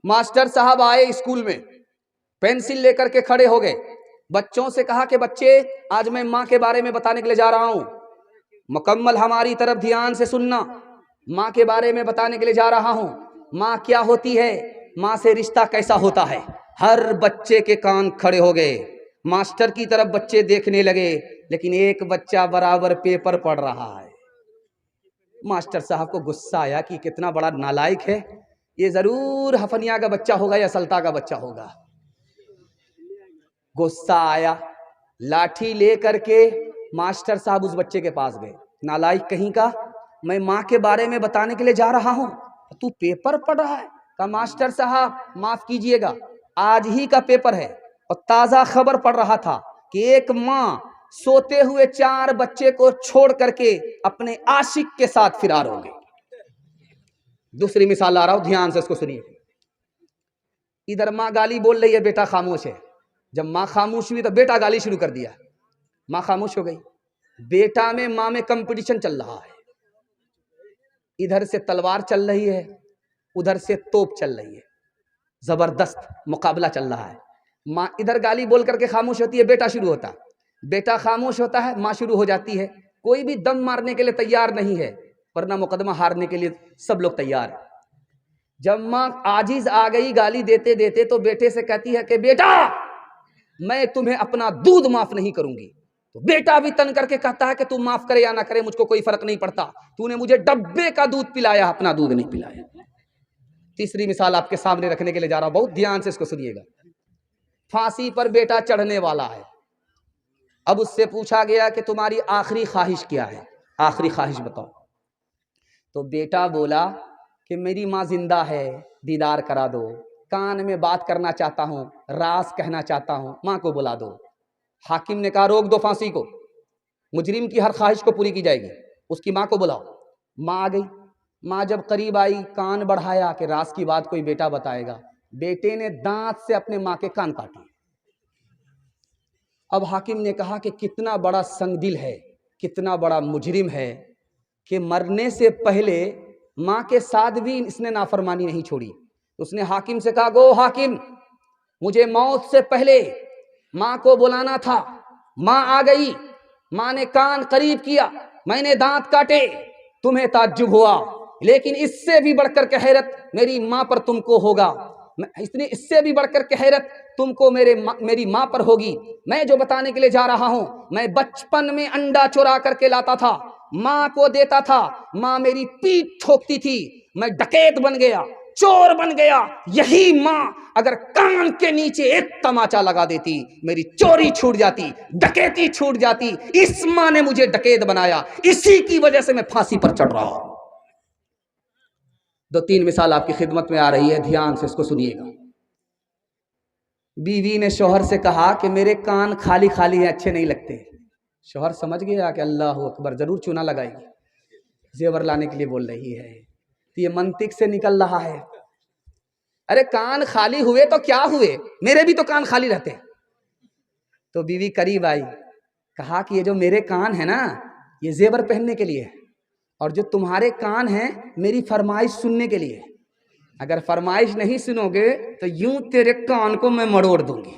ماسٹر صاحب آئے اسکول میں، پینسل لے کر کے کھڑے ہو گئے، بچوں سے کہا کہ بچے آج میں ماں کے بارے میں بتانے کے لیے جا رہا ہوں، مکمل ہماری طرف دھیان سے سننا، ماں کے بارے میں بتانے کے لیے جا رہا ہوں، ماں کیا ہوتی ہے، ماں سے رشتہ کیسا ہوتا ہے۔ ہر بچے کے کان کھڑے ہو گئے، ماسٹر کی طرف بچے دیکھنے لگے، لیکن ایک بچہ برابر پیپر پڑھ رہا ہے۔ ماسٹر صاحب کو غصہ آیا کہ کتنا بڑا نالائق ہے، یہ ضرور ہفنیا کا بچہ ہوگا یا سلطا کا بچہ ہوگا۔ غصہ آیا، لاٹھی لے کر کے ماسٹر صاحب اس بچے کے پاس گئے، نالائق کہیں کا، میں ماں کے بارے میں بتانے کے لیے جا رہا ہوں، تو پیپر پڑھ رہا ہے؟ کہا ماسٹر صاحب معاف کیجئے گا، آج ہی کا پیپر ہے اور تازہ خبر پڑھ رہا تھا کہ ایک ماں سوتے ہوئے 4 بچے کو چھوڑ کر کے اپنے عاشق کے ساتھ فرار ہو گئی۔ دوسری مثال لا رہا ہوں، دھیان سے اس کو سنیے۔ ادھر ماں گالی بول رہی ہے، بیٹا خاموش ہے، جب ماں خاموش ہوئی تو بیٹا گالی شروع کر دیا، ماں خاموش ہو گئی۔ بیٹا میں ماں میں کمپٹیشن چل رہا ہے، ادھر سے تلوار چل رہی ہے، ادھر سے توپ چل رہی ہے، زبردست مقابلہ چل رہا ہے۔ ماں ادھر گالی بول کر کے خاموش ہوتی ہے، بیٹا شروع ہوتا ہے، بیٹا خاموش ہوتا ہے، ماں شروع ہو جاتی ہے۔ کوئی بھی دم مارنے کے لیے تیار نہیں ہے، ورنہ مقدمہ ہارنے کے لیے سب لوگ تیار ہیں۔ جب ماں عاجز آ گئی گالی دیتے دیتے تو بیٹے سے کہتی ہے کہ بیٹا میں تمہیں اپنا دودھ معاف نہیں کروں گی۔ تو بیٹا بھی تن کر کے کہتا ہے کہ تم معاف کرے یا نہ کرے مجھ کو کوئی فرق نہیں پڑتا، تو نے مجھے ڈبے کا دودھ پلایا، اپنا دودھ نہیں پلایا۔ تیسری مثال آپ کے سامنے رکھنے کے لیے جا رہا ہوں، بہت دھیان سے اس کو سنیے گا۔ پھانسی پر بیٹا چڑھنے والا ہے، اب اس سے پوچھا گیا کہ تمہاری آخری خواہش کیا ہے، آخری خواہش بتاؤ۔ تو بیٹا بولا کہ میری ماں زندہ ہے، دیدار کرا دو، کان میں بات کرنا چاہتا ہوں، راز کہنا چاہتا ہوں، ماں کو بلا دو۔ حاکم نے کہا روک دو پھانسی کو، مجرم کی ہر خواہش کو پوری کی جائے گی، اس کی ماں کو بلاؤ۔ ماں آ گئی، ماں جب قریب آئی کان بڑھایا کہ راز کی بات کوئی بیٹا بتائے گا، بیٹے نے دانت سے اپنے ماں کے کان کاٹے۔ اب حاکم نے کہا کہ کتنا بڑا سنگ دل ہے، کتنا بڑا مجرم ہے کہ مرنے سے پہلے ماں کے ساتھ بھی اس نے نافرمانی نہیں چھوڑی۔ اس نے حاکم سے کہا گو حاکم، مجھے موت سے پہلے ماں کو بلانا تھا، ماں آ گئی، ماں نے کان قریب کیا، میں نے دانت کاٹے، تمہیں تعجب ہوا، لیکن اس سے بھی بڑھ کر کے حیرت میری ماں پر تم کو ہوگا، اس سے بھی بڑھ کر کے حیرت تم کو میری ماں پر ہوگی۔ میں جو بتانے کے لیے جا رہا ہوں، میں بچپن میں انڈا چورا کر کے لاتا تھا، ماں کو دیتا تھا، ماں میری پیٹھ ٹھوکتی تھی، میں ڈکیت بن گیا، چور بن گیا، یہی ماں اگر کان کے نیچے ایک تماچا لگا دیتی، میری چوری چھوٹ جاتی، ڈکیتی چھوٹ جاتی۔ اس ماں نے مجھے ڈکیت بنایا، اسی کی وجہ سے میں پھانسی پر چڑھ رہا ہوں۔ دو تین مثال آپ کی خدمت میں آ رہی ہے، دھیان سے اس کو سنیے گا۔ بیوی نے شوہر سے کہا کہ میرے کان خالی خالی ہیں، اچھے نہیں لگتے۔ شوہر سمجھ گیا کہ اللہ اکبر، ضرور چونا لگائے گی، زیور لانے کے لیے بول رہی ہے، تو یہ منطق سے نکل رہا ہے۔ ارے کان خالی ہوئے تو کیا ہوئے، میرے بھی تو کان خالی رہتے ہیں۔ تو بیوی قریب آئی، کہا کہ یہ جو میرے کان ہیں نا، یہ زیور پہننے کے لیے ہے، اور جو تمہارے کان ہیں میری فرمائش سننے کے لیے، اگر فرمائش نہیں سنو گے تو یوں تیرے کان کو میں مڑوڑ دوں گی۔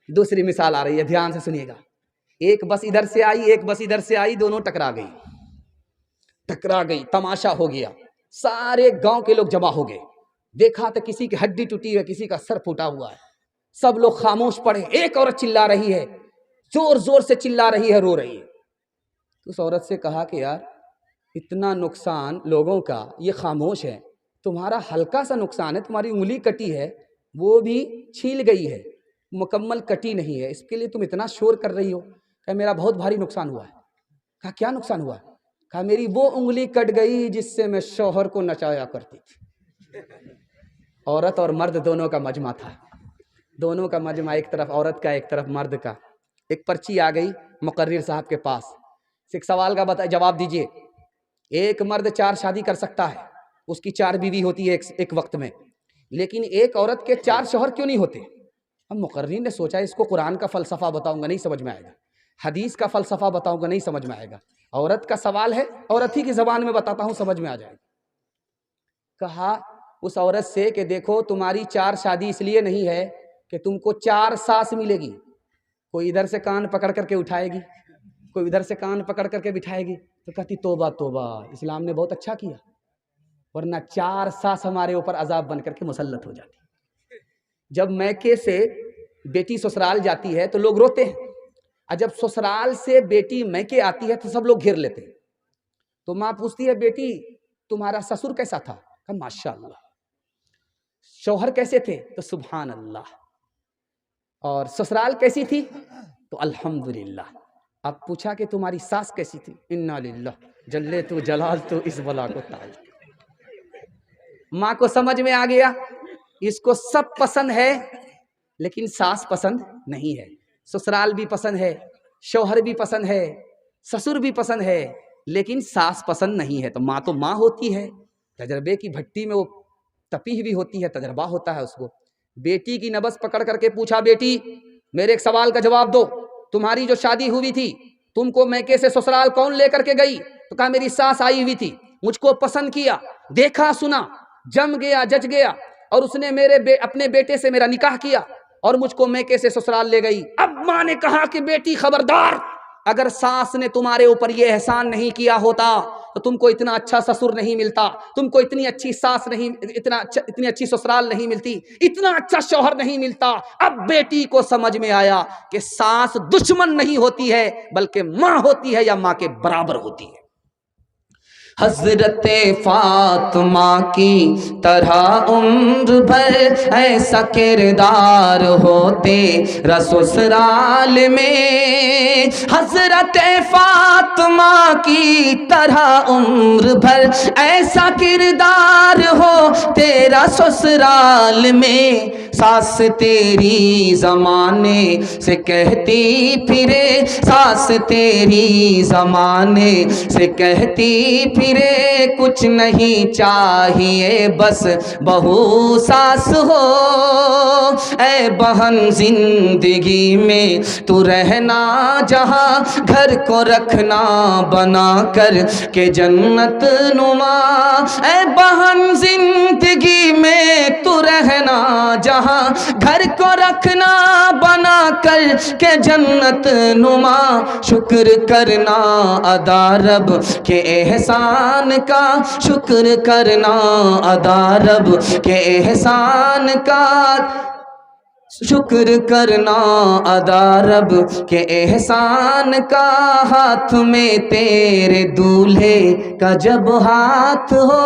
دوسری مثال آ رہی ہے، دھیان سے سنیے گا۔ ایک بس ادھر سے آئی، ایک بس ادھر سے آئی، دونوں ٹکرا گئی، تماشا ہو گیا، سارے گاؤں کے لوگ جمع ہو گئے، دیکھا تو کسی کی ہڈی ٹوٹی ہے، کسی کا سر پھوٹا ہوا ہے، سب لوگ خاموش پڑے۔ ایک عورت چلا رہی ہے، زور زور سے چلا رہی ہے، رو رہی ہے۔ تو اس عورت سے کہا کہ یار اتنا نقصان لوگوں کا، یہ خاموش ہے، تمہارا ہلکا سا نقصان ہے، تمہاری انگلی کٹی ہے، وہ بھی چھیل گئی ہے، مکمل کٹی نہیں ہے، اس کے لیے تم اتنا شور کر رہی ہو۔ کہا میرا بہت بھاری نقصان ہوا ہے۔ کہا کیا نقصان ہوا؟ کہا میری وہ انگلی کٹ گئی جس سے میں شوہر کو نچایا کرتی تھی۔ عورت اور مرد دونوں کا مجمع تھا، دونوں کا مجمع، ایک طرف عورت کا، ایک طرف مرد کا۔ ایک پرچی آ گئی مقرر صاحب کے پاس، ایک سوال کا جواب دیجئے۔ ایک مرد 4 شادی کر سکتا ہے، اس کی 4 بیوی ہوتی ہے ایک وقت میں، لیکن ایک عورت کے 4 شوہر کیوں نہیں ہوتے؟ اب مقررین نے سوچا اس کو قرآن کا فلسفہ بتاؤں گا نہیں سمجھ میں آئے گا، حدیث کا فلسفہ بتاؤں گا نہیں سمجھ میں آئے گا، عورت کا سوال ہے، عورت ہی کی زبان میں بتاتا ہوں، سمجھ میں آ جائے گا۔ کہا اس عورت سے کہ دیکھو تمہاری 4 شادی اس لیے نہیں ہے کہ تم کو 4 ساس ملے گی، کوئی ادھر سے کان پکڑ کر کے اٹھائے گی، کوئی ادھر سے کان پکڑ کر کے بٹھائے گی، تو کہتی توبہ توبہ، اسلام نے بہت اچھا کیا، ورنہ 4 ساس ہمارے اوپر عذاب بن کر کے مسلط ہو جاتی۔ جب میکے سے بیٹی سسرال جاتی ہے تو لوگ روتے ہیں، اور جب سسرال سے بیٹی میکے آتی ہے تو سب لوگ گھیر لیتے ہیں۔ تو ماں پوچھتی ہے بیٹی تمہارا سسر کیسا تھا؟ کہا ماشاء اللہ۔ شوہر کیسے تھے؟ تو سبحان اللہ۔ اور سسرال کیسی تھی؟ تو الحمدللہ۔ اب پوچھا کہ تمہاری ساس کیسی تھی؟ انا للہ جلے تو جلال تو اس بلا کو تال۔ ماں کو سمجھ میں آ گیا اس کو سب پسند ہے لیکن ساس پسند نہیں ہے، سسرال بھی پسند ہے، شوہر بھی پسند ہے، سسر بھی پسند ہے، لیکن ساس پسند نہیں ہے۔ تو ماں ہوتی ہے، تجربے کی بھٹی میں وہ تپی ہوئی ہوتی ہے، تجربہ ہوتا ہے اس کو۔ بیٹی کی نبض پکڑ کر کے پوچھا بیٹی میرے ایک سوال کا جواب دو، تمہاری جو شادی ہوئی تھی تم کو میکے سے سسرال کون لے کر کے گئی؟ تو کہا میری ساس آئی ہوئی تھی، مجھ کو پسند کیا، دیکھا سنا، جم گیا جج گیا، اور اس نے اپنے بیٹے سے میرا نکاح کیا اور مجھ کو میکے سے سسرال لے گئی۔ اب ماں نے کہا کہ بیٹی خبردار، اگر ساس نے تمہارے اوپر یہ احسان نہیں کیا ہوتا تو تم کو اتنا اچھا سسر نہیں ملتا، تم کو اتنی اچھی ساس نہیں، اتنی اچھی سسرال نہیں ملتی، اتنا اچھا شوہر نہیں ملتا۔ اب بیٹی کو سمجھ میں آیا کہ ساس دشمن نہیں ہوتی ہے بلکہ ماں ہوتی ہے یا ماں کے برابر ہوتی ہے۔ حضرت فاطمہ کی طرح عمر بھر ایسا کردار ہو تیرا سسرال میں، حضرت فاطمہ کی طرح عمر بھر ایسا کردار ہو تیرا سسرال میں، ساس تیری زمانے سے کہتی پھرے، ساس تیری زمانے سے کہتی پھرے، کچھ نہیں چاہیے بس بہو ساس ہو، اے بہن زندگی میں تو رہنا جہاں، گھر کو رکھنا بنا کر کہ جنت نما، اے بہن زندگی میں تو رہنا جہاں، گھر کو رکھنا بنا کر کہ جنت نما، شکر کرنا ادا رب کے احسان کا، شکر کرنا ادا رب کے احسان کا، شکر کرنا ادا رب کے احسان کا، ہاتھ میں تیرے دولہے کا جب ہاتھ ہو۔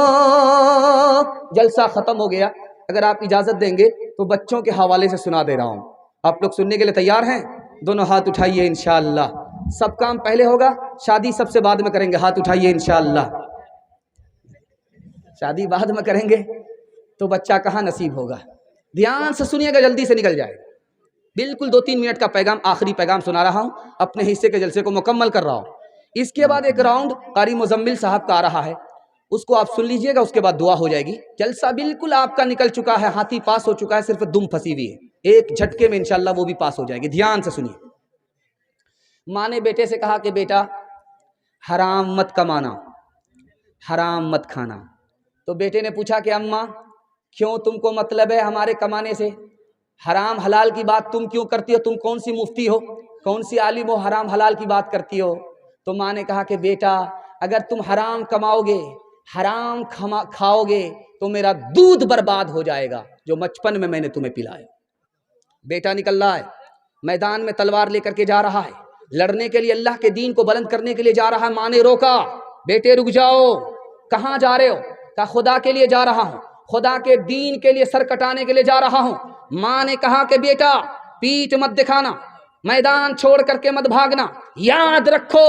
جلسہ ختم ہو گیا، اگر آپ اجازت دیں گے تو بچوں کے حوالے سے سنا دے رہا ہوں، آپ لوگ سننے کے لیے تیار ہیں؟ دونوں ہاتھ اٹھائیے انشاءاللہ، سب کام پہلے ہوگا، شادی سب سے بعد میں کریں گے، ہاتھ اٹھائیے انشاءاللہ۔ شادی بعد میں کریں گے تو بچہ کہاں نصیب ہوگا؟ دھیان سے سنیے گا، جلدی سے نکل جائے، بالکل 2-3 منٹ کا پیغام، آخری پیغام سنا رہا ہوں، اپنے حصے کے جلسے کو مکمل کر رہا ہوں۔ اس کے بعد ایک راؤنڈ قاری مزمل صاحب کا آ رہا ہے، اس کو آپ سن لیجئے گا، اس کے بعد دعا ہو جائے گی۔ جلسہ بالکل آپ کا نکل چکا ہے، ہاتھی پاس ہو چکا ہے، صرف دم پھنسی ہوئی ہے، ایک جھٹکے میں انشاءاللہ وہ بھی پاس ہو جائے گی۔ دھیان سے سنیے۔ ماں نے بیٹے سے کہا کہ بیٹا حرام مت کمانا، حرام مت کھانا۔ تو بیٹے نے پوچھا کہ اماں کیوں، تم کو مطلب ہے ہمارے کمانے سے؟ حرام حلال کی بات تم کیوں کرتی ہو؟ تم کون سی مفتی ہو، کون سی عالم ہو، حرام حلال کی بات کرتی ہو؟ تو ماں نے کہا کہ بیٹا اگر تم حرام کماؤ گے، حرام کھاؤ گے تو میرا دودھ برباد ہو جائے گا جو بچپن میں نے تمہیں پلایا۔ بیٹا نکل رہا ہے، میدان میں تلوار لے کر کے جا رہا ہے، لڑنے کے لیے، اللہ کے دین کو بلند کرنے کے لیے جا رہا ہے۔ ماں نے روکا، بیٹے رک جاؤ، کہاں جا رہے ہو؟ کہا خدا کے لیے جا رہا ہوں، خدا کے دین کے لیے سر کٹانے کے لیے جا رہا ہوں۔ ماں نے کہا کہ بیٹا پیٹھ مت دکھانا، میدان چھوڑ کر کے مت بھاگنا، یاد رکھو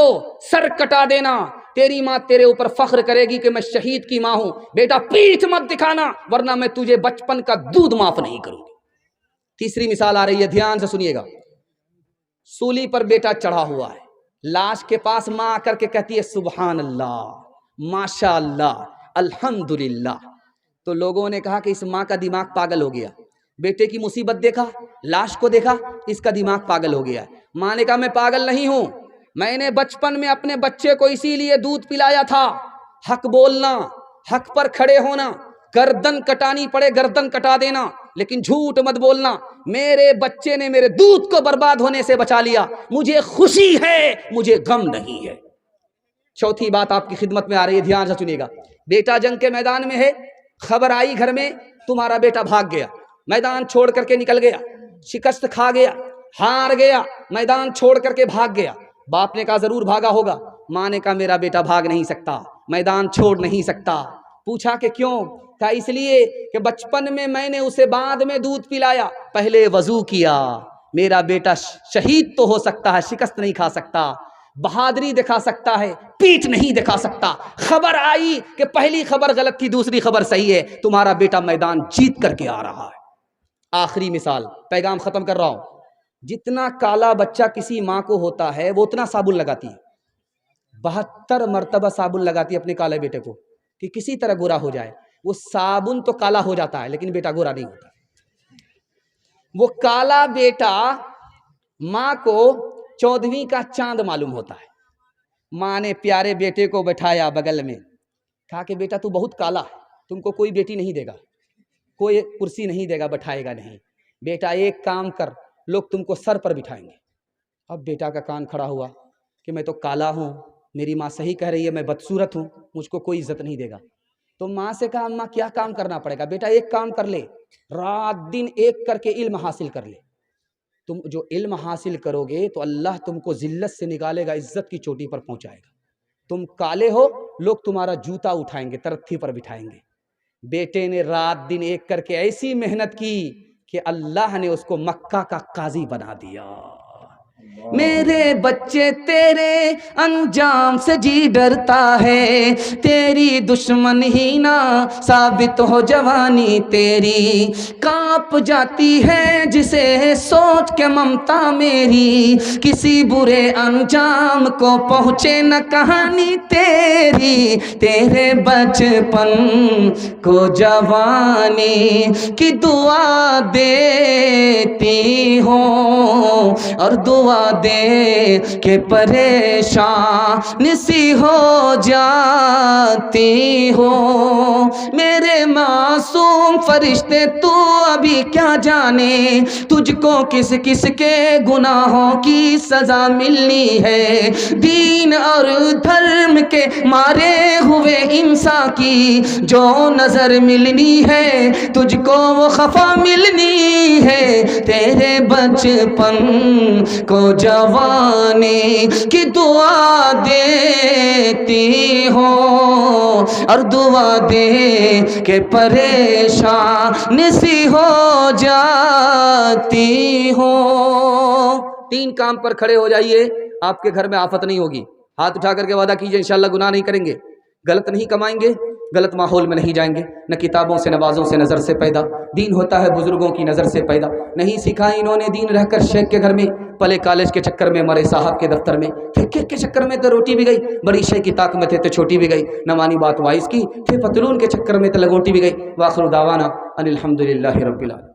سر کٹا دینا، تیری ماں تیرے اوپر فخر کرے گی کہ میں شہید کی ماں ہوں۔ بیٹا پیٹھ مت دکھانا ورنہ میں تجھے بچپن کا دودھ معاف نہیں کروں گی۔ تیسری مثال آ رہی ہے، دھیان سے سنیے گا۔ سولی پر بیٹا چڑھا ہوا ہے، لاش کے پاس ماں آ کر کے کہتی ہے سبحان اللہ، ماشاء اللہ، الحمدللہ۔ تو لوگوں نے کہا کہ اس ماں کا دماغ پاگل ہو گیا، بیٹے کی مصیبت دیکھا، لاش کو دیکھا، اس کا دماغ پاگل ہو گیا۔ ماں نے کہا میں پاگل نہیں ہوں، میں نے بچپن میں اپنے بچے کو اسی لیے دودھ پلایا تھا، حق بولنا، حق پر کھڑے ہونا، گردن کٹانی پڑے گردن کٹا دینا، لیکن جھوٹ مت بولنا۔ میرے بچے نے میرے دودھ کو برباد ہونے سے بچا لیا، مجھے خوشی ہے، مجھے غم نہیں ہے۔ چوتھی بات آپ کی خدمت میں آ رہی ہے، دھیان سے سنیے گا۔ بیٹا جنگ کے میدان میں ہے، خبر آئی گھر میں تمہارا بیٹا بھاگ گیا، میدان چھوڑ کر کے نکل گیا، شکست کھا گیا، ہار گیا، میدان چھوڑ کر کے بھاگ گیا۔ باپ نے کہا ضرور بھاگا ہوگا، ماں نے کہا میرا بیٹا بھاگ نہیں سکتا، میدان چھوڑ نہیں سکتا۔ پوچھا کہ کیوں؟ کہا اس لیے کہ بچپن میں نے اسے بعد میں دودھ پلایا، پہلے وضو کیا۔ میرا بیٹا شہید تو ہو سکتا ہے، شکست نہیں کھا سکتا، بہادری دکھا سکتا ہے، پیٹھ نہیں دکھا سکتا۔ خبر آئی کہ پہلی خبر غلط تھی، دوسری خبر صحیح ہے، تمہارا بیٹا میدان جیت کر کے آ رہا ہے۔ آخری مثال، پیغام ختم کر رہا ہوں۔ جتنا کالا بچہ کسی ماں کو ہوتا ہے وہ اتنا صابن لگاتی ہے، 72 مرتبہ صابن لگاتی ہے اپنے کالے بیٹے کو کہ کسی طرح گورا ہو جائے۔ وہ صابن تو کالا ہو جاتا ہے لیکن بیٹا گورا نہیں ہوتا۔ وہ کالا بیٹا ماں کو 14ویں کا چاند معلوم ہوتا ہے۔ ماں نے پیارے بیٹے کو بٹھایا بغل میں، کہا کہ بیٹا تو بہت کالا ہے، تم کو کوئی بیٹی نہیں دے گا، کوئی کرسی نہیں دے گا، بٹھائے گا نہیں۔ بیٹا ایک کام کر، لوگ تم کو سر پر بٹھائیں گے۔ اب بیٹا کا کان کھڑا ہوا کہ میں تو کالا ہوں، میری ماں صحیح کہہ رہی ہے، میں بدصورت ہوں، مجھ کو کوئی عزت نہیں دے گا۔ تو ماں سے کہا اماں کیا کام کرنا پڑے گا؟ بیٹا ایک کام کر لے، رات دن ایک کر کے علم حاصل کر لے۔ تم جو علم حاصل کرو گے تو اللہ تم کو ذلت سے نکالے گا، عزت کی چوٹی پر پہنچائے گا۔ تم کالے ہو، لوگ تمہارا جوتا اٹھائیں گے، ترتھی پر بٹھائیں گے۔ بیٹے نے رات دن ایک کر کے ایسی محنت کی کہ اللہ نے اس کو مکہ کا قاضی بنا دیا۔ میرے بچے تیرے انجام سے جی ڈرتا ہے، تیری دشمن ہی نہ ثابت ہو جوانی تیری، کانپ جاتی ہے جسے سوچ کے ممتا میری، کسی برے انجام کو پہنچے نہ کہانی تیری، تیرے بچپن کو جوانی کی دعا دیتی ہوں، اور دعا دے کہ پریشان سی ہو جاتی ہو۔ میرے معصوم فرشتے تو ابھی کیا جانے، تجھ کو کس کس کے گناہوں کی سزا ملنی ہے، دین اور دھرم کے مارے ہوئے انسان کی جو نظر ملنی ہے، تجھ کو وہ خفا ملنی ہے، تیرے بچپن کو جوانی کی دعا دیتی ہوں، اور دعا دے کہ پریشان سی ہو جاتی ہوں۔ 3 کام پر کھڑے ہو جائیے، آپ کے گھر میں آفت نہیں ہوگی۔ ہاتھ اٹھا کر کے وعدہ کیجئے انشاءاللہ گناہ نہیں کریں گے، غلط نہیں کمائیں گے، غلط ماحول میں نہیں جائیں گے، نہ کتابوں سے نوازوں سے نظر سے پیدا، دین ہوتا ہے بزرگوں کی نظر سے پیدا، نہیں سکھا انہوں نے دین رہ کر شیخ کے گھر میں، پلے کالج کے چکر میں، مرے صاحب کے دفتر میں، کیک کے چکر میں تو روٹی بھی گئی، بڑی شیخ کی طاق میں تھے تو چھوٹی بھی گئی، نہ مانی بات وائس کی، پھر پتلون کے چکر میں تو لگوٹی بھی گئی۔ وآخر دعوانا ان الحمدللہ رب العالمین۔